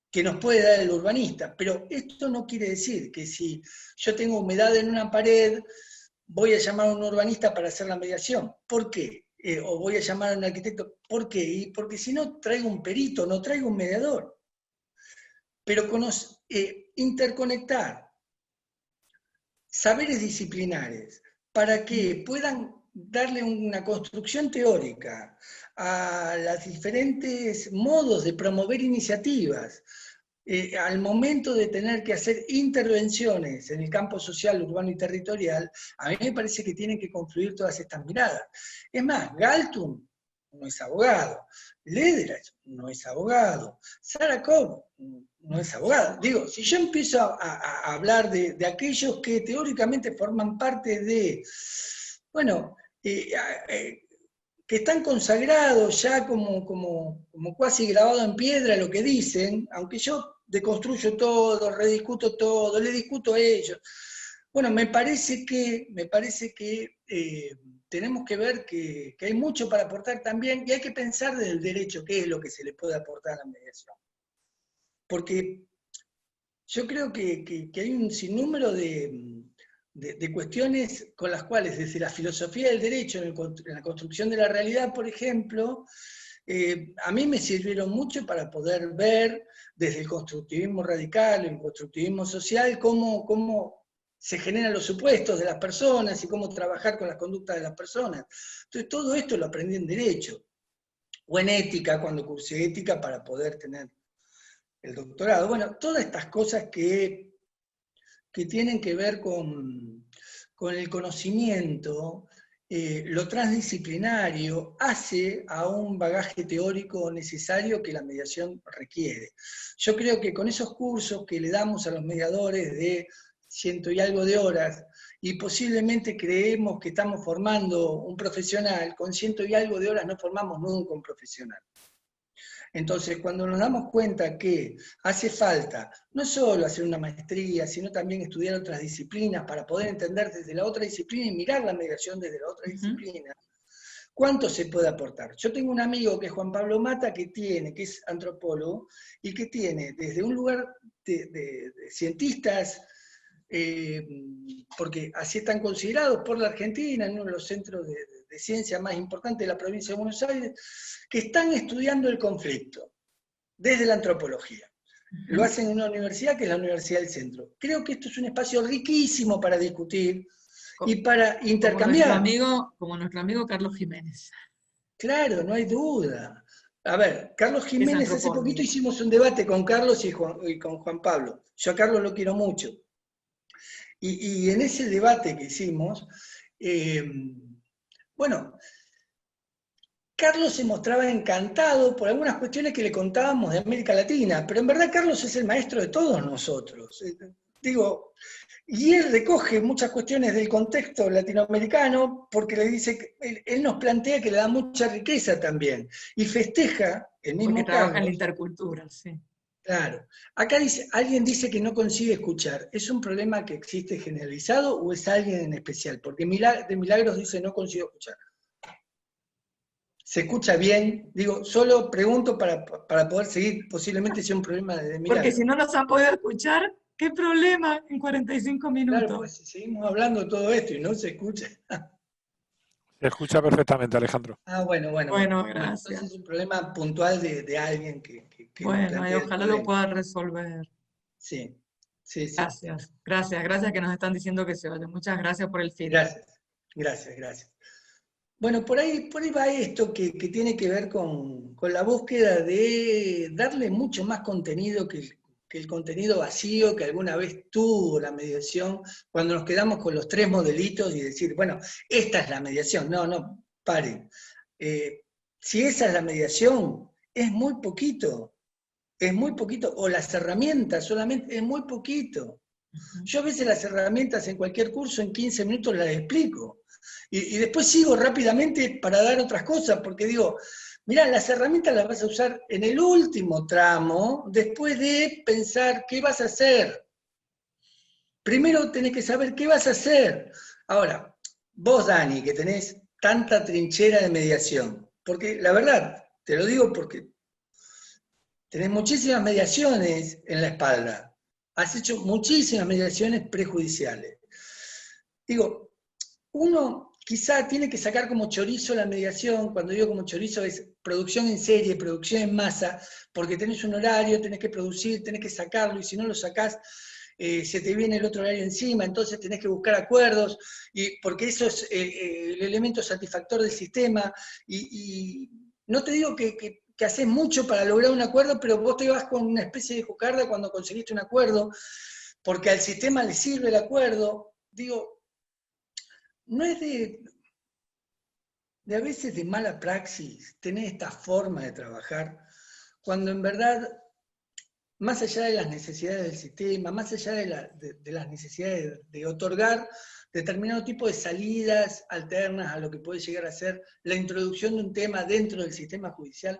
que nos puede dar el urbanista, pero esto no quiere decir que si yo tengo humedad en una pared, voy a llamar a un urbanista para hacer la mediación. ¿Por qué? O voy a llamar a un arquitecto. ¿Por qué? Y porque si no traigo un perito, no traigo un mediador. Pero interconectar saberes disciplinares para que puedan darle una construcción teórica a los diferentes modos de promover iniciativas, al momento de tener que hacer intervenciones en el campo social, urbano y territorial, a mí me parece que tienen que confluir todas estas miradas. Es más, Galtung no es abogado, Lederach no es abogado, Sarakov no es abogado. Digo, si yo empiezo a hablar de aquellos que teóricamente forman parte de, bueno, que están consagrados ya como casi grabado en piedra lo que dicen, aunque yo deconstruyo todo, rediscuto todo, le discuto a ellos. Bueno, me parece que tenemos que ver que hay mucho para aportar también, y hay que pensar desde el derecho qué es lo que se le puede aportar a la mediación. Porque yo creo que hay un sinnúmero de cuestiones con las cuales, desde la filosofía del derecho, en la construcción de la realidad, por ejemplo, a mí me sirvieron mucho para poder ver desde el constructivismo radical, el constructivismo social, cómo se generan los supuestos de las personas y cómo trabajar con las conductas de las personas. Entonces todo esto lo aprendí en derecho, o en ética, cuando cursé ética para poder tener el doctorado. Bueno, todas estas cosas que tienen que ver con el conocimiento, lo transdisciplinario hace a un bagaje teórico necesario que la mediación requiere. Yo creo que con esos cursos que le damos a los mediadores de 100 y algo de horas, y posiblemente creemos que estamos formando un profesional, con 100 y algo de horas no formamos nunca un profesional. Entonces, cuando nos damos cuenta que hace falta no solo hacer una maestría, sino también estudiar otras disciplinas para poder entender desde la otra disciplina y mirar la mediación desde la otra disciplina, ¿cuánto se puede aportar? Yo tengo un amigo que es Juan Pablo Mata, que es antropólogo, y que tiene desde un lugar de cientistas, porque así están considerados por la Argentina, en uno de los centros de ciencia más importantes de la provincia de Buenos Aires, que están estudiando el conflicto desde la antropología. Lo hacen en una universidad que es la Universidad del Centro. Creo que esto es un espacio riquísimo para discutir y para intercambiar. Como nuestro amigo Carlos Jiménez. Claro, no hay duda. A ver, Carlos Jiménez, hace poquito hicimos un debate con Carlos y con Juan Pablo. Yo a Carlos lo quiero mucho. Y en ese debate que hicimos, bueno, Carlos se mostraba encantado por algunas cuestiones que le contábamos de América Latina, pero en verdad Carlos es el maestro de todos nosotros. Digo, y él recoge muchas cuestiones del contexto latinoamericano porque le dice que él nos plantea que le da mucha riqueza también, y festeja el mismo porque trabaja Carlos, en la intercultura, sí. Claro. Acá alguien dice que no consigue escuchar. ¿Es un problema que existe generalizado o es alguien en especial? Porque de Milagros dice no consigo escuchar. ¿Se escucha bien? Digo, solo pregunto para poder seguir, posiblemente sea un problema de Milagros. Porque si no nos han podido escuchar, ¿qué problema en 45 minutos? Claro, pues si seguimos hablando de todo esto y no se escucha. Se escucha perfectamente, Alejandro. Ah, bueno. Bueno, gracias. Entonces es un problema puntual de alguien que bueno, y ojalá lo pueda resolver. Sí. Gracias que nos están diciendo que se vaya. Muchas gracias por el feedback. Gracias. Bueno, por ahí va esto que tiene que ver con la búsqueda de darle mucho más contenido que el contenido vacío que alguna vez tuvo la mediación, cuando nos quedamos con los 3 modelitos y decir, bueno, esta es la mediación. No, paren. Si esa es la mediación, es muy poquito, o las herramientas solamente, es muy poquito. Yo a veces las herramientas en cualquier curso en 15 minutos las explico, y después sigo rápidamente para dar otras cosas, porque digo, mirá, las herramientas las vas a usar en el último tramo, después de pensar qué vas a hacer. Primero tenés que saber qué vas a hacer. Ahora, vos, Dani, que tenés tanta trinchera de mediación, porque la verdad, te lo digo porque tenés muchísimas mediaciones en la espalda. Has hecho muchísimas mediaciones prejudiciales. Digo, uno quizá tiene que sacar como chorizo la mediación. Cuando digo como chorizo es producción en serie, producción en masa, porque tenés un horario, tenés que producir, tenés que sacarlo, y si no lo sacás, se te viene el otro horario encima, entonces tenés que buscar acuerdos, porque eso es el elemento satisfactor del sistema, y no te digo que haces mucho para lograr un acuerdo, pero vos te vas con una especie de jucarda cuando conseguiste un acuerdo, porque al sistema le sirve el acuerdo. Digo, no es de a veces de mala praxis tener esta forma de trabajar, cuando en verdad, más allá de las necesidades del sistema, más allá de las necesidades de otorgar determinado tipo de salidas alternas a lo que puede llegar a ser la introducción de un tema dentro del sistema judicial,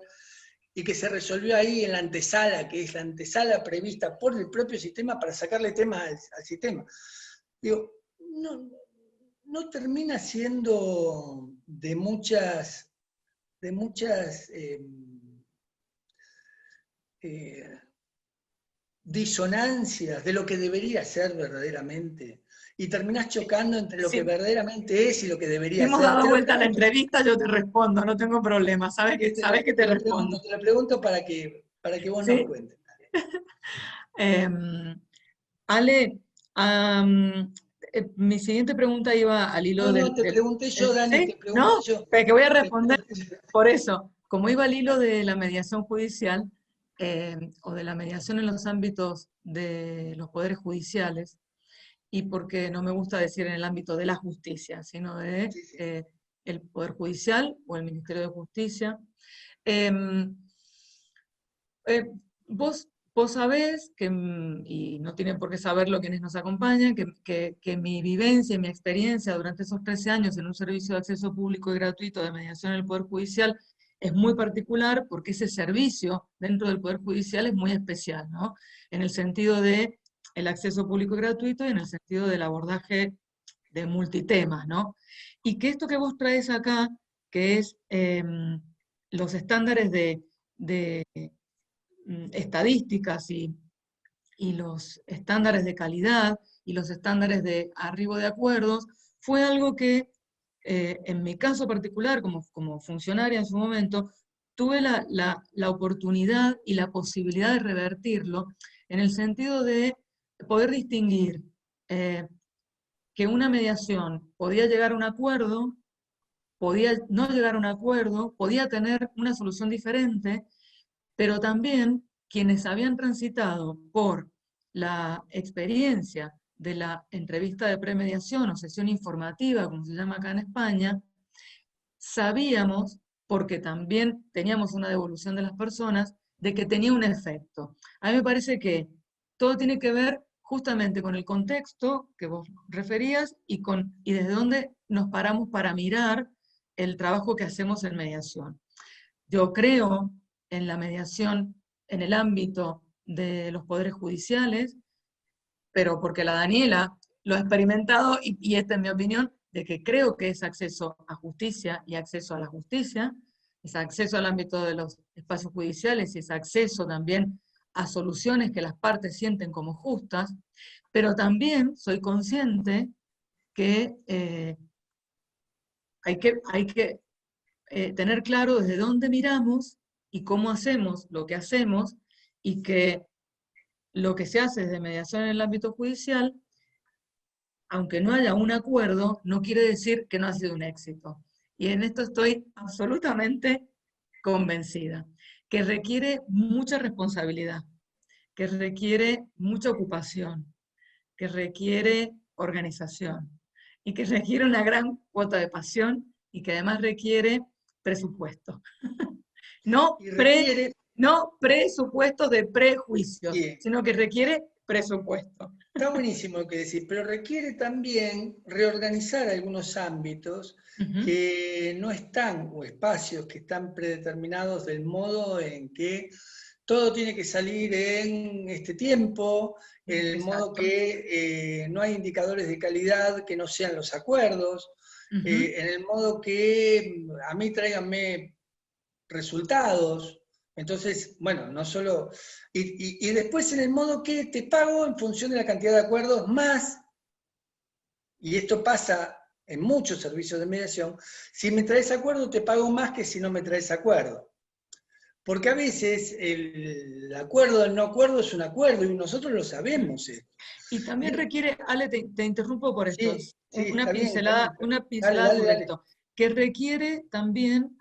y que se resolvió ahí en la antesala, que es la antesala prevista por el propio sistema para sacarle temas al sistema. Digo, no termina siendo de muchas disonancias de lo que debería ser verdaderamente, y terminás chocando entre lo que verdaderamente es y lo que debería ser. Hemos dado vuelta a la entrevista, yo te respondo, no tengo problema, sabes que te respondo. Te lo pregunto para que vos ¿Sí? nos cuentes. Ale, mi siguiente pregunta iba al hilo del... te pregunté yo, Dani, ¿sí? te pregunté yo. Pero que voy a responder por eso. Como iba al hilo de la mediación judicial, o de la mediación en los ámbitos de los poderes judiciales, y porque no me gusta decir en el ámbito de la justicia, sino de el Poder Judicial o el Ministerio de Justicia. Vos sabés, y no tienen por qué saberlo quienes nos acompañan, que mi vivencia y mi experiencia durante esos 13 años en un servicio de acceso público y gratuito de mediación en el Poder Judicial es muy particular, porque ese servicio dentro del Poder Judicial es muy especial, ¿no? En el sentido de el acceso público y gratuito y en el sentido del abordaje de multitemas, ¿no? Y que esto que vos traes acá, que es los estándares de estadísticas y los estándares de calidad y los estándares de arribo de acuerdos, fue algo que en mi caso particular, como funcionaria en su momento, tuve la oportunidad y la posibilidad de revertirlo, en el sentido de poder distinguir que una mediación podía llegar a un acuerdo, podía no llegar a un acuerdo, podía tener una solución diferente, pero también quienes habían transitado por la experiencia de la entrevista de premediación o sesión informativa, como se llama acá en España, sabíamos, porque también teníamos una devolución de las personas, de que tenía un efecto. A mí me parece que todo tiene que ver justamente con el contexto que vos referías y desde dónde nos paramos para mirar el trabajo que hacemos en mediación. Yo creo en la mediación en el ámbito de los poderes judiciales, pero porque la Daniela lo ha experimentado, y esta es mi opinión, de que creo que es acceso a justicia y acceso a la justicia, es acceso al ámbito de los espacios judiciales y es acceso también a soluciones que las partes sienten como justas, pero también soy consciente que hay que tener claro desde dónde miramos y cómo hacemos lo que hacemos, y que lo que se hace desde mediación en el ámbito judicial, aunque no haya un acuerdo, no quiere decir que no ha sido un éxito. Y en esto estoy absolutamente convencida, que requiere mucha responsabilidad, que requiere mucha ocupación, que requiere organización, y que requiere una gran cuota de pasión, y que además requiere presupuesto. No presupuesto de prejuicios, sino que requiere presupuesto. Está buenísimo lo que decís, pero requiere también reorganizar algunos ámbitos que no están, o espacios que están predeterminados del modo en que todo tiene que salir en este tiempo, el modo que no hay indicadores de calidad que no sean los acuerdos, en el modo que a mí tráiganme resultados, Entonces, bueno, no solo... Y después en el modo que te pago en función de la cantidad de acuerdos más, y esto pasa en muchos servicios de mediación, si me traes acuerdo te pago más que si no me traes acuerdo. Porque a veces el acuerdo del no acuerdo es un acuerdo y nosotros lo sabemos. Y también requiere, Ale, te interrumpo por esto, Sí, sí, una está bien, pincelada, Dale, dale, sobre dale. esto, que requiere también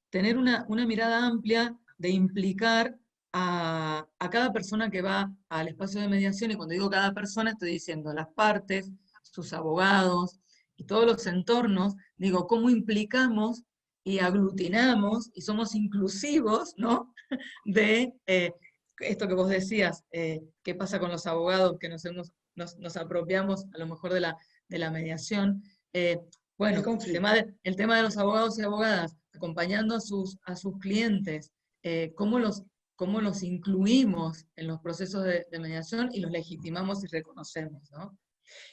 tener una mirada amplia de implicar a cada persona que va al espacio de mediación, y cuando digo cada persona estoy diciendo las partes, sus abogados y todos los entornos, digo, cómo implicamos y aglutinamos y somos inclusivos, ¿no? De esto que vos decías, qué pasa con los abogados que nos apropiamos a lo mejor de la mediación. Bueno, El conflicto. el tema de los abogados y abogadas, acompañando a sus clientes, cómo los incluimos en los procesos de mediación y los legitimamos y reconocemos, ¿no?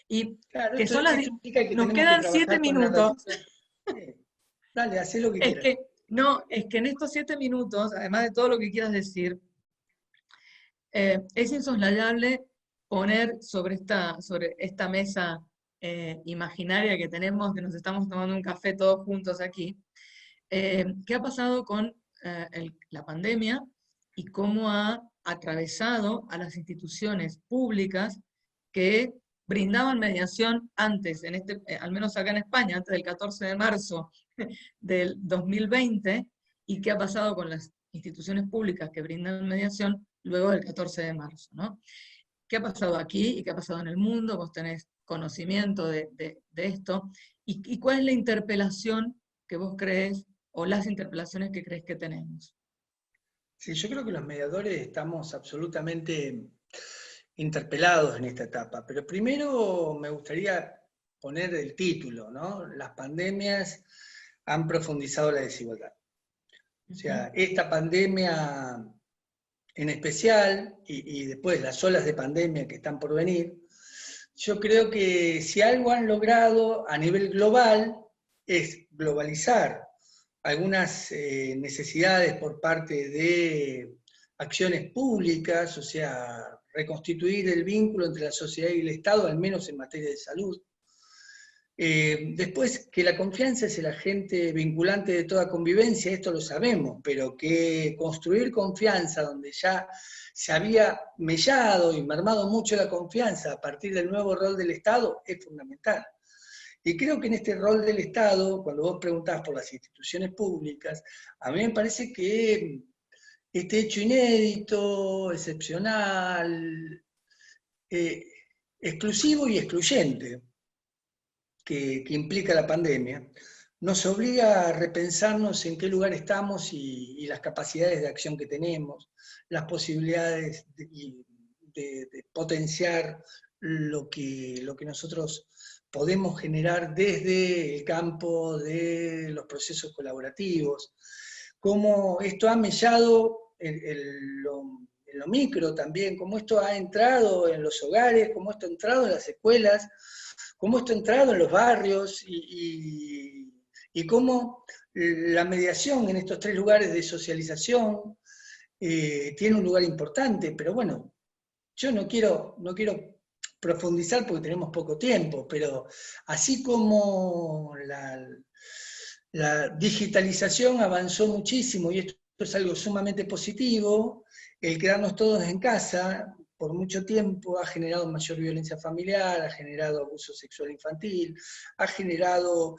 Y Claro, que son esto implica que nos tenemos que quedan 7 trabajar con minutos. narrativa. Dale, haz lo que Es quieras. que, no, es que en estos 7 minutos, además de todo lo que quieras decir, es insoslayable poner sobre esta mesa imaginaria que tenemos, que nos estamos tomando un café todos juntos aquí, qué ha pasado con la pandemia y cómo ha atravesado a las instituciones públicas que brindaban mediación antes, al menos acá en España, antes del 14 de marzo del 2020, y qué ha pasado con las instituciones públicas que brindan mediación luego del 14 de marzo, ¿no? ¿Qué ha pasado aquí y qué ha pasado en el mundo? Vos tenés conocimiento de esto. ¿Y cuál es la interpelación que vos crees, o las interpelaciones que crees que tenemos? Sí, yo creo que los mediadores estamos absolutamente interpelados en esta etapa, pero primero me gustaría poner el título, ¿no? Las pandemias han profundizado la desigualdad. O sea, esta pandemia en especial, y después las olas de pandemia que están por venir, yo creo que si algo han logrado a nivel global es globalizar algunas necesidades por parte de acciones públicas, o sea, reconstituir el vínculo entre la sociedad y el Estado, al menos en materia de salud. Después, que la confianza es el agente vinculante de toda convivencia, esto lo sabemos, pero que construir confianza donde ya se había mellado y mermado mucho la confianza a partir del nuevo rol del Estado es fundamental. Y creo que en este rol del Estado, cuando vos preguntás por las instituciones públicas, a mí me parece que este hecho inédito, excepcional, exclusivo y excluyente, que implica la pandemia, nos obliga a repensarnos en qué lugar estamos y las capacidades de acción que tenemos, las posibilidades de potenciar lo que nosotros podemos generar desde el campo de los procesos colaborativos, cómo esto ha mellado en lo micro también, cómo esto ha entrado en los hogares, cómo esto ha entrado en las escuelas, cómo esto ha entrado en los barrios y cómo la mediación en estos 3 lugares de socialización tiene un lugar importante, pero bueno, yo no quiero profundizar porque tenemos poco tiempo, pero así como la digitalización avanzó muchísimo, y esto es algo sumamente positivo, el quedarnos todos en casa por mucho tiempo ha generado mayor violencia familiar, ha generado abuso sexual infantil, ha generado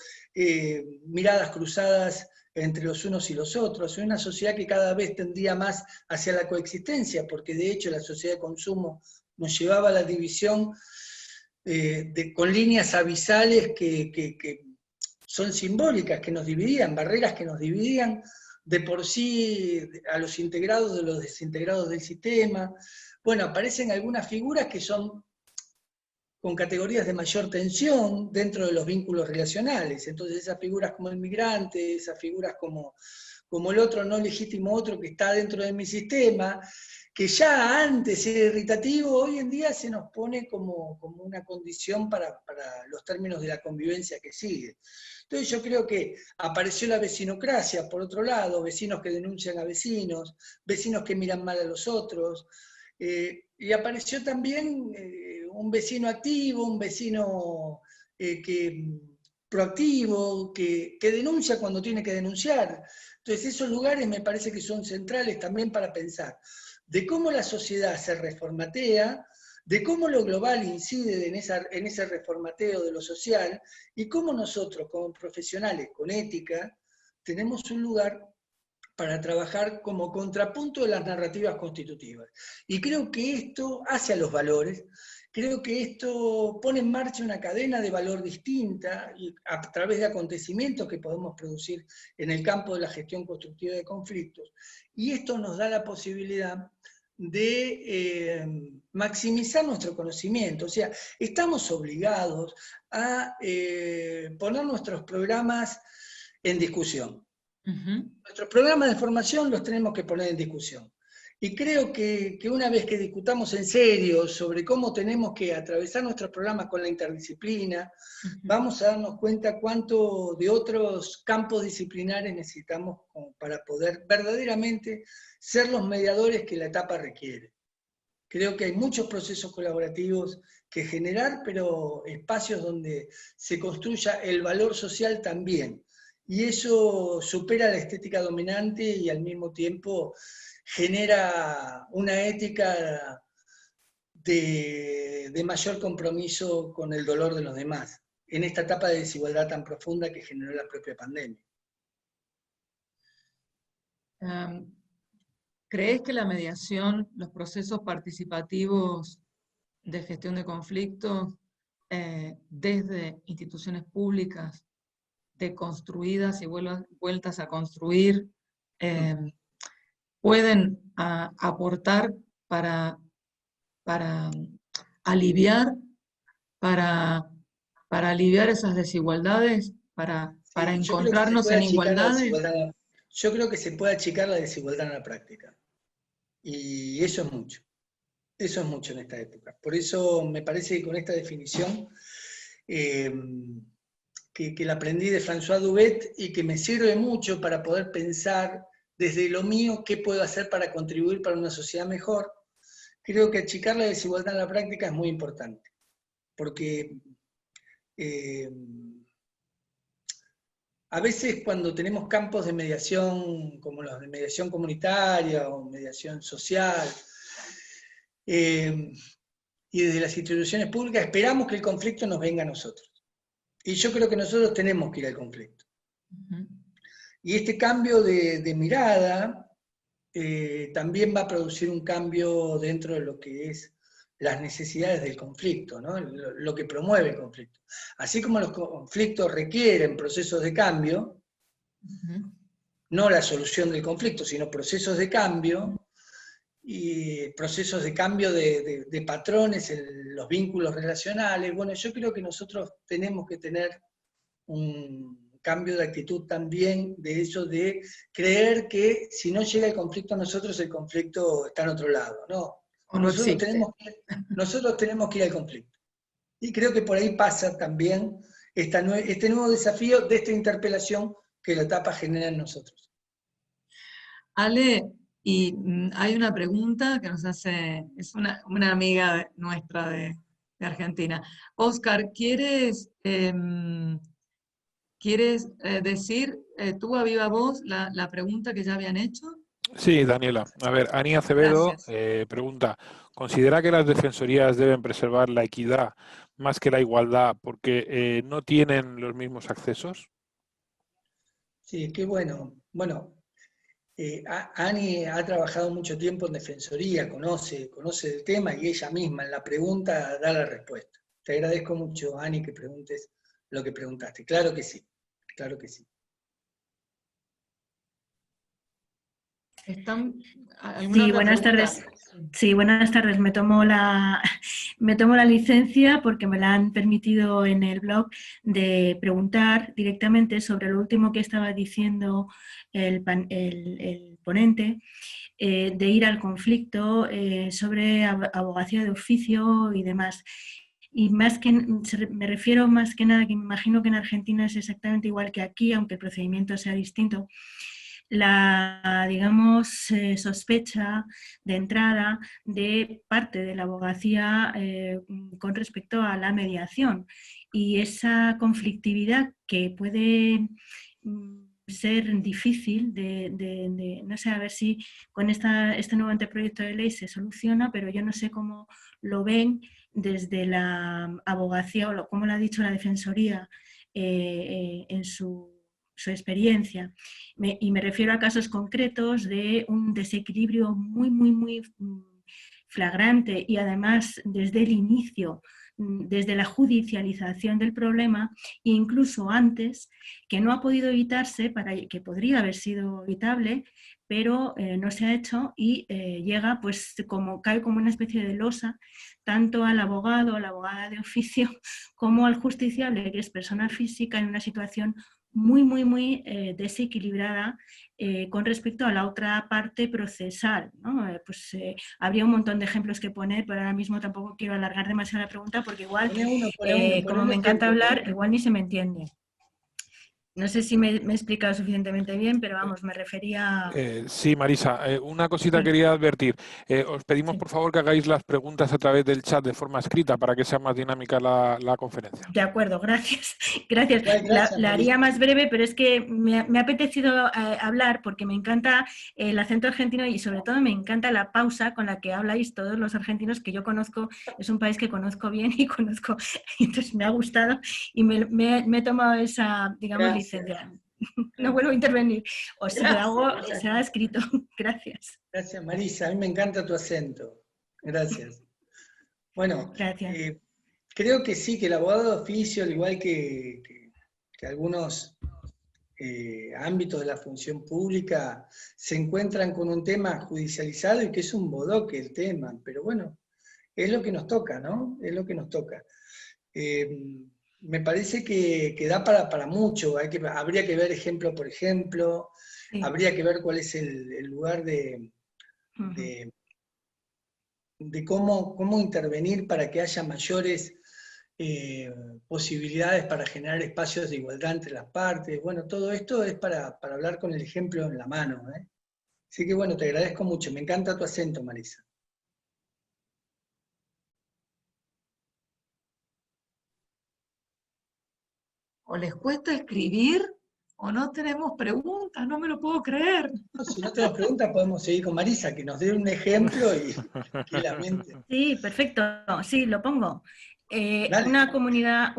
miradas cruzadas entre los unos y los otros, una sociedad que cada vez tendía más hacia la coexistencia, porque de hecho la sociedad de consumo nos llevaba a la división con líneas abisales que son simbólicas, que nos dividían, barreras que nos dividían de por sí a los integrados de los desintegrados del sistema. Bueno, aparecen algunas figuras que son con categorías de mayor tensión dentro de los vínculos relacionales. Entonces esas figuras como el migrante, esas figuras como como el otro no legítimo otro que está dentro de mi sistema, que ya antes era irritativo, hoy en día se nos pone como una condición para los términos de la convivencia que sigue. Entonces yo creo que apareció la vecinocracia, por otro lado, vecinos que denuncian a vecinos que miran mal a los otros, y apareció también un vecino activo, un vecino proactivo, que denuncia cuando tiene que denunciar. Entonces esos lugares me parece que son centrales también para pensar de cómo la sociedad se reformatea, de cómo lo global incide en ese reformateo de lo social, y cómo nosotros como profesionales con ética tenemos un lugar para trabajar como contrapunto de las narrativas constitutivas. Y creo que esto hace a los valores, creo que esto pone en marcha una cadena de valor distinta y a través de acontecimientos que podemos producir en el campo de la gestión constructiva de conflictos. Y esto nos da la posibilidad de maximizar nuestro conocimiento. O sea, estamos obligados a poner nuestros programas en discusión. Nuestros programas de formación los tenemos que poner en discusión. Y creo que una vez que discutamos en serio sobre cómo tenemos que atravesar nuestros programas con la interdisciplina, vamos a darnos cuenta cuánto de otros campos disciplinares necesitamos para poder verdaderamente ser los mediadores que la etapa requiere. Creo que hay muchos procesos colaborativos que generar, pero espacios donde se construya el valor social también. Y eso supera la estética dominante y al mismo tiempo genera una ética de mayor compromiso con el dolor de los demás, en esta etapa de desigualdad tan profunda que generó la propia pandemia. ¿Crees que la mediación, los procesos participativos de gestión de conflictos desde instituciones públicas, deconstruidas y vueltas a construir, pueden aportar para aliviar, para aliviar esas desigualdades, para encontrarnos en igualdades? Yo creo que se puede achicar la desigualdad en la práctica. Y eso es mucho. Eso es mucho en esta época. Por eso me parece que con esta definición, que la aprendí de François Dubet y que me sirve mucho para poder pensar desde lo mío qué puedo hacer para contribuir para una sociedad mejor, creo que achicar la desigualdad en la práctica es muy importante. Porque a veces cuando tenemos campos de mediación, como los de mediación comunitaria o mediación social, y desde las instituciones públicas esperamos que el conflicto nos venga a nosotros. Y yo creo que nosotros tenemos que ir al conflicto. Y este cambio de mirada también va a producir un cambio dentro de lo que es las necesidades del conflicto, ¿no? Lo que promueve el conflicto. Así como los conflictos requieren procesos de cambio, no la solución del conflicto, sino procesos de cambio, y procesos de cambio de patrones en los vínculos relacionales. Bueno, yo creo que nosotros tenemos que tener un cambio de actitud también, de eso de creer que si no llega el conflicto a nosotros, el conflicto está en otro lado. No, nosotros tenemos que ir al conflicto. Y creo que por ahí pasa también este nuevo desafío de esta interpelación que la etapa genera en nosotros. Ale, y hay una pregunta que nos hace, es una amiga nuestra de Argentina. Oscar, ¿quieres decir tú a viva voz la pregunta que ya habían hecho? Sí, Daniela. A ver, Ani Acevedo pregunta, ¿considera que las defensorías deben preservar la equidad más que la igualdad porque no tienen los mismos accesos? Sí, qué bueno. Bueno, Ani ha trabajado mucho tiempo en defensoría, conoce el tema y ella misma en la pregunta da la respuesta. Te agradezco mucho, Ani, que preguntes lo que preguntaste. Claro que sí, claro que sí. Sí, buenas tardes. Sí, buenas tardes. Me tomo la licencia porque me la han permitido en el blog de preguntar directamente sobre lo último que estaba diciendo el ponente, de ir al conflicto, sobre abogacía de oficio y demás. Y me refiero más que nada, que me imagino que en Argentina es exactamente igual que aquí, aunque el procedimiento sea distinto. La, digamos, sospecha de entrada de parte de la abogacía con respecto a la mediación, y esa conflictividad que puede ser difícil no sé, a ver si con este nuevo anteproyecto de ley se soluciona, pero yo no sé cómo lo ven desde la abogacía, o como lo ha dicho la Defensoría en su experiencia. Y me refiero a casos concretos de un desequilibrio muy flagrante, y además desde el inicio, desde la judicialización del problema, e incluso antes, que no ha podido evitarse, que podría haber sido evitable, pero no se ha hecho, y llega, pues, cae como una especie de losa tanto al abogado o la abogada de oficio como al justiciable, que es persona física, en una situación muy desequilibrada con respecto a la otra parte procesal, ¿no? Habría un montón de ejemplos que poner, pero ahora mismo tampoco quiero alargar demasiado la pregunta, porque igual, como me encanta hablar, igual ni se me entiende. No sé si me he explicado suficientemente bien, pero vamos, me refería... Sí, Marisa, una cosita quería advertir. Os pedimos, por favor, que hagáis las preguntas a través del chat de forma escrita para que sea más dinámica la conferencia. De acuerdo, gracias. Gracias. La haría más breve, pero es que me ha apetecido hablar porque me encanta el acento argentino, y sobre todo me encanta la pausa con la que habláis todos los argentinos, que yo conozco, es un país que conozco bien y conozco, entonces me ha gustado y me he tomado esa, digamos, licencia. No vuelvo a intervenir, o si lo hago, será escrito. Gracias. Gracias, Marisa, a mí me encanta tu acento. Gracias. Bueno, gracias. Creo que sí, que el abogado de oficio, al igual que algunos ámbitos de la función pública, se encuentran con un tema judicializado y que es un bodoque el tema, pero bueno, es lo que nos toca, ¿no? Es lo que nos toca. Me parece que da para mucho, habría que ver ejemplo por ejemplo, sí. Habría que ver cuál es el lugar de cómo intervenir para que haya mayores posibilidades para generar espacios de igualdad entre las partes. Bueno, todo esto es para hablar con el ejemplo en la mano, ¿eh? Así que bueno, te agradezco mucho, me encanta tu acento, Marisa. ¿O les cuesta escribir o no tenemos preguntas? No me lo puedo creer. No, si no tenemos preguntas podemos seguir con Marisa, que nos dé un ejemplo y tranquilamente. Sí, perfecto, sí, lo pongo. Una comunidad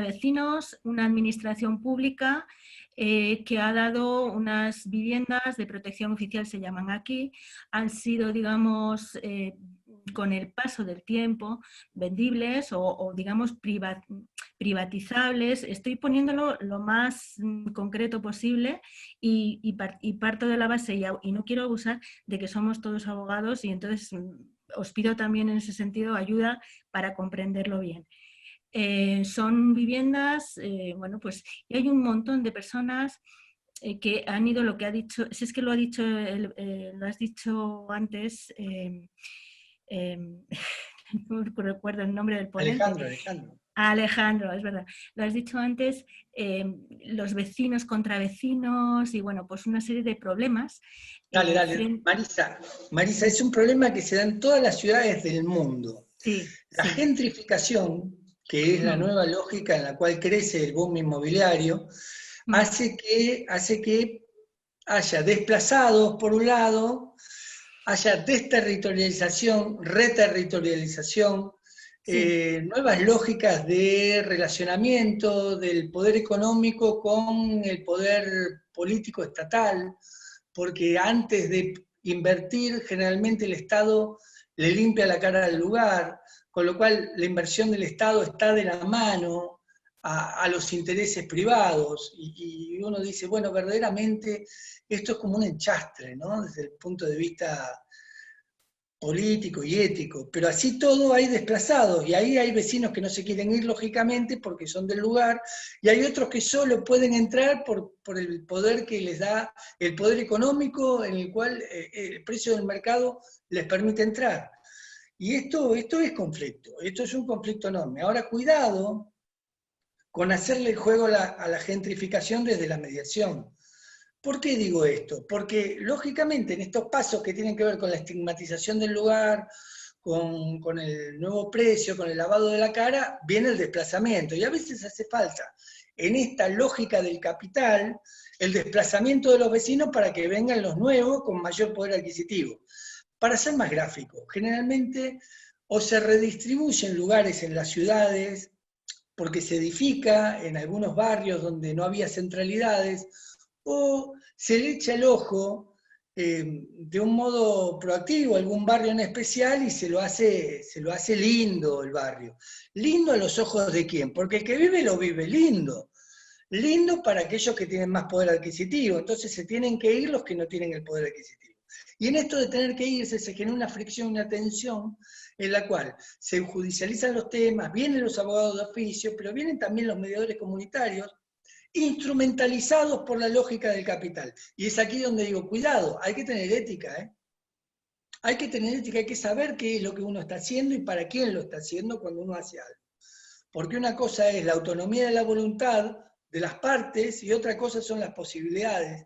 de vecinos, una administración pública que ha dado unas viviendas de protección oficial, se llaman aquí, han sido, digamos, con el paso del tiempo, vendibles o digamos, privatizables. Estoy poniéndolo lo más concreto posible y parto de la base, y no quiero abusar de que somos todos abogados, y entonces os pido también en ese sentido ayuda para comprenderlo bien. Son viviendas, bueno, pues, y hay un montón de personas que han ido, lo que ha dicho, si es que lo has dicho antes, no recuerdo el nombre del ponente. Alejandro, es verdad. Lo has dicho antes, los vecinos contra vecinos, y bueno, pues una serie de problemas. Dale. Marisa, es un problema que se da en todas las ciudades del mundo. Sí, la gentrificación, que es la nueva lógica en la cual crece el boom inmobiliario, hace que haya desplazados por un lado, haya desterritorialización, reterritorialización, nuevas lógicas de relacionamiento del poder económico con el poder político estatal, porque antes de invertir generalmente el Estado le limpia la cara al lugar, con lo cual la inversión del Estado está de la mano a los intereses privados, y uno dice, bueno, verdaderamente esto es como un enchastre, ¿no? Desde el punto de vista político y ético, pero así todo hay desplazados, y ahí hay vecinos que no se quieren ir lógicamente porque son del lugar, y hay otros que solo pueden entrar por el poder que les da, el poder económico en el cual el precio del mercado les permite entrar. Y esto es conflicto, esto es un conflicto enorme. Ahora, cuidado con hacerle el juego a la gentrificación desde la mediación. ¿Por qué digo esto? Porque, lógicamente, en estos pasos que tienen que ver con la estigmatización del lugar, con el nuevo precio, con el lavado de la cara, viene el desplazamiento. Y a veces hace falta, en esta lógica del capital, el desplazamiento de los vecinos para que vengan los nuevos con mayor poder adquisitivo. Para ser más gráfico, generalmente o se redistribuyen lugares en las ciudades, porque se edifica en algunos barrios donde no había centralidades, o se le echa el ojo de un modo proactivo a algún barrio en especial y se lo hace lindo el barrio. ¿Lindo a los ojos de quién? Porque el que vive lo vive lindo. Lindo para aquellos que tienen más poder adquisitivo, entonces se tienen que ir los que no tienen el poder adquisitivo. Y en esto de tener que irse se genera una fricción, una tensión, en la cual se judicializan los temas, vienen los abogados de oficio, pero vienen también los mediadores comunitarios, instrumentalizados por la lógica del capital. Y es aquí donde digo, cuidado, hay que tener ética, ¿eh? Hay que tener ética, hay que saber qué es lo que uno está haciendo y para quién lo está haciendo cuando uno hace algo. Porque una cosa es la autonomía de la voluntad de las partes y otra cosa son las posibilidades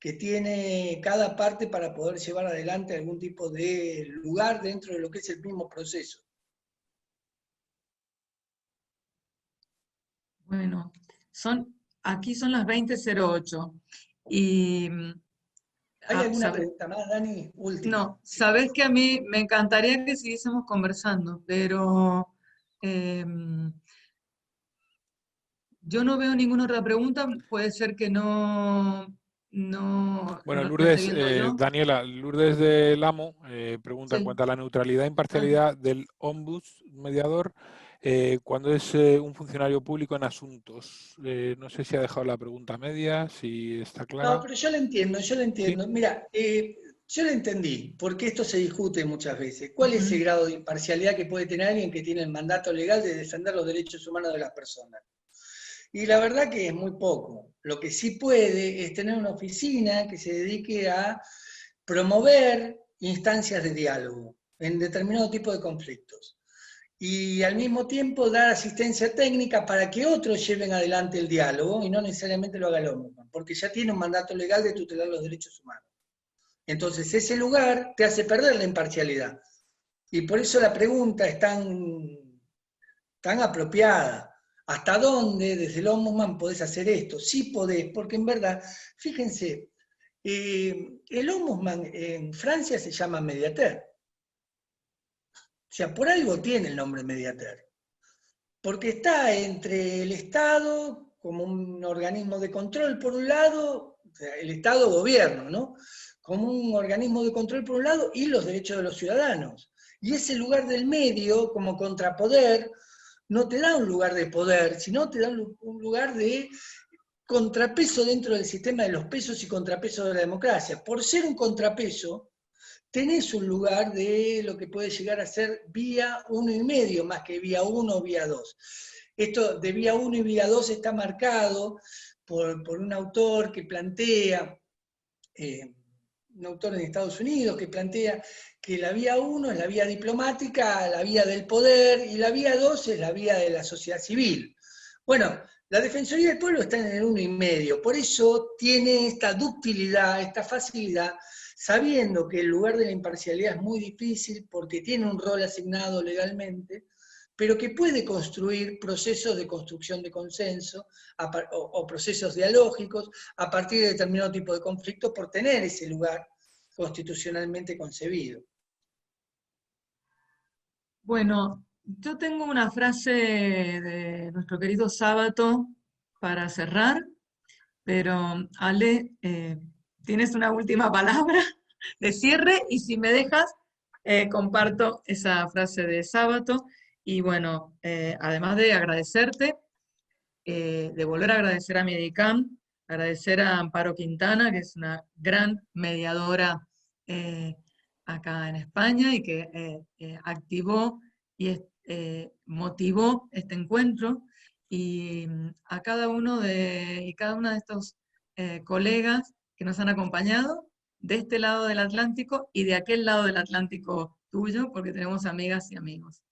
que tiene cada parte para poder llevar adelante algún tipo de lugar dentro de lo que es el mismo proceso. Bueno, aquí son las 20:08 y... ¿Hay alguna pregunta más, Dani? Última. No, sabes que a mí me encantaría que siguiésemos conversando, pero yo no veo ninguna otra pregunta, puede ser que no Bueno, no Lourdes, esté viendo yo. Daniela, Lourdes del Amo pregunta en Sí. cuanto a la neutralidad e imparcialidad del ombuds mediador cuando es un funcionario público en asuntos. No sé si ha dejado la pregunta a media, si está clara. No, pero yo lo entiendo. ¿Sí? Mira, yo lo entendí, porque esto se discute muchas veces. ¿Cuál es el grado de imparcialidad que puede tener alguien que tiene el mandato legal de defender los derechos humanos de las personas? Y la verdad que es muy poco. Lo que sí puede es tener una oficina que se dedique a promover instancias de diálogo en determinado tipo de conflictos. Y al mismo tiempo dar asistencia técnica para que otros lleven adelante el diálogo y no necesariamente lo haga el ombudsman, porque ya tiene un mandato legal de tutelar los derechos humanos. Entonces ese lugar te hace perder la imparcialidad. Y por eso la pregunta es tan apropiada. ¿Hasta dónde desde el ombudsman podés hacer esto? Sí podés, porque en verdad, fíjense, el ombudsman en Francia se llama mediateur. O sea, por algo tiene el nombre mediateur. Porque está entre el Estado, como un organismo de control por un lado, o sea, el Estado-gobierno, ¿no? Como un organismo de control por un lado, y los derechos de los ciudadanos. Y ese lugar del medio, como contrapoder, no te da un lugar de poder, sino te da un lugar de contrapeso dentro del sistema de los pesos y contrapesos de la democracia. Por ser un contrapeso, tenés un lugar de lo que puede llegar a ser vía 1,5, más que vía 1 o vía 2. Esto de vía 1 y vía 2 está marcado por un autor que plantea, un autor en Estados Unidos, que plantea que la vía 1 es la vía diplomática, la vía del poder, y la vía 2 es la vía de la sociedad civil. Bueno, la Defensoría del Pueblo está en el 1,5, por eso tiene esta ductilidad, esta facilidad, sabiendo que el lugar de la imparcialidad es muy difícil porque tiene un rol asignado legalmente, pero que puede construir procesos de construcción de consenso o procesos dialógicos a partir de determinado tipo de conflicto por tener ese lugar constitucionalmente concebido. Bueno, yo tengo una frase de nuestro querido Sábato para cerrar, pero Ale, tienes una última palabra de cierre y si me dejas, comparto esa frase de Sábato y bueno, además de agradecerte de volver a agradecer a Mediacam, agradecer a Amparo Quintana, que es una gran mediadora acá en España y que activó y motivó este encuentro, y a cada uno y cada una de estos colegas que nos han acompañado de este lado del Atlántico y de aquel lado del Atlántico tuyo, porque tenemos amigas y amigos.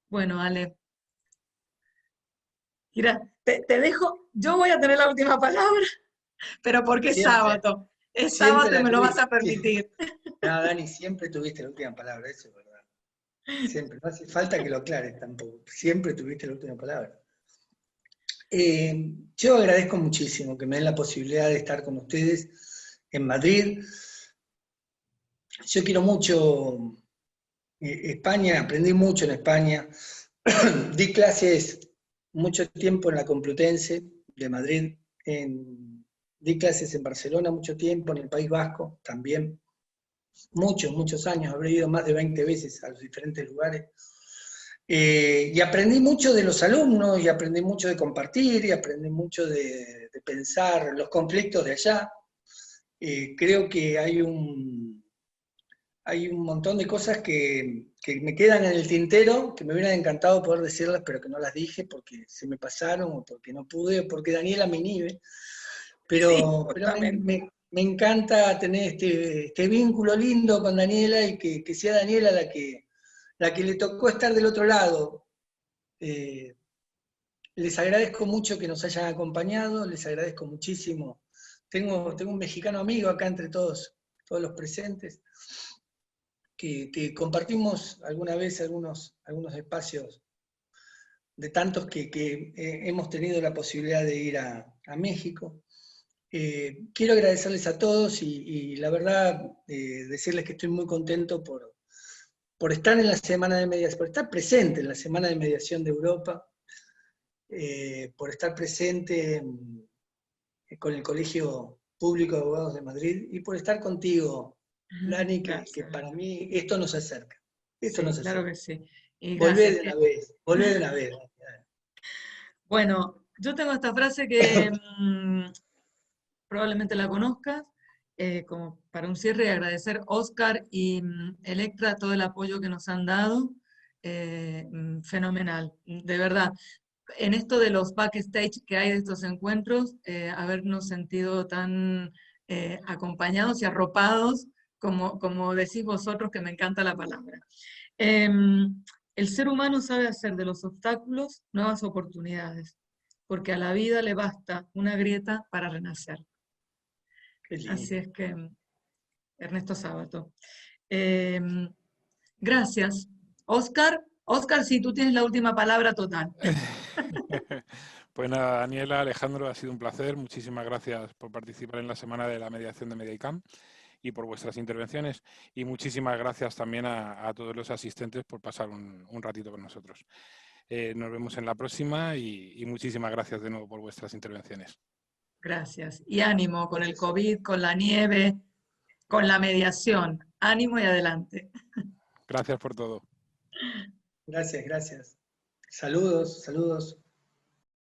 Bueno, Ale, mira, te dejo, yo voy a tener la última palabra, pero porque es sábado. Es sábado y me lo vas a permitir. No, Dani, siempre tuviste la última palabra, eso es verdad. Siempre, no hace falta que lo aclares tampoco. Siempre tuviste la última palabra. Yo agradezco muchísimo que me den la posibilidad de estar con ustedes en Madrid. Yo quiero mucho España, aprendí mucho en España. Di clases mucho tiempo en la Complutense de Madrid, di clases en Barcelona mucho tiempo, en el País Vasco también, muchos años, habré ido más de 20 veces a los diferentes lugares, y aprendí mucho de los alumnos, y aprendí mucho de compartir, y aprendí mucho de pensar los conflictos de allá. Creo que hay un montón de cosas que me quedan en el tintero, que me hubiera encantado poder decirlas, pero que no las dije porque se me pasaron, o porque no pude, o porque Daniela me inhibe. Pero me encanta tener este vínculo lindo con Daniela, y que sea Daniela la que le tocó estar del otro lado. Les agradezco mucho que nos hayan acompañado, les agradezco muchísimo. Tengo un mexicano amigo acá entre todos los presentes, que compartimos alguna vez algunos espacios de tantos que hemos tenido la posibilidad de ir a México. Quiero agradecerles a todos y la verdad decirles que estoy muy contento por estar en la Semana de Mediación, por estar presente en la Semana de Mediación de Europa, por estar presente con el Colegio Público de Abogados de Madrid, y por estar contigo, Dani, que para mí esto nos acerca. Claro que sí. Volvé de una vez. Bueno, yo tengo esta frase que probablemente la conozcas, como para un cierre, agradecer Oscar y Electra todo el apoyo que nos han dado, fenomenal, de verdad. En esto de los backstage que hay de estos encuentros, habernos sentido tan acompañados y arropados, como decís vosotros, que me encanta la palabra. El ser humano sabe hacer de los obstáculos nuevas oportunidades, porque a la vida le basta una grieta para renacer. Así es que, Ernesto Sábato. Gracias. Oscar, sí, tú tienes la última palabra total. Pues nada, Daniela, Alejandro, ha sido un placer. Muchísimas gracias por participar en la Semana de la Mediación de Mediacam y por vuestras intervenciones. Y muchísimas gracias también a todos los asistentes por pasar un ratito con nosotros. Nos vemos en la próxima y muchísimas gracias de nuevo por vuestras intervenciones. Gracias. Y ánimo con el COVID, con la nieve, con la mediación. Ánimo y adelante. Gracias por todo. Gracias. Saludos.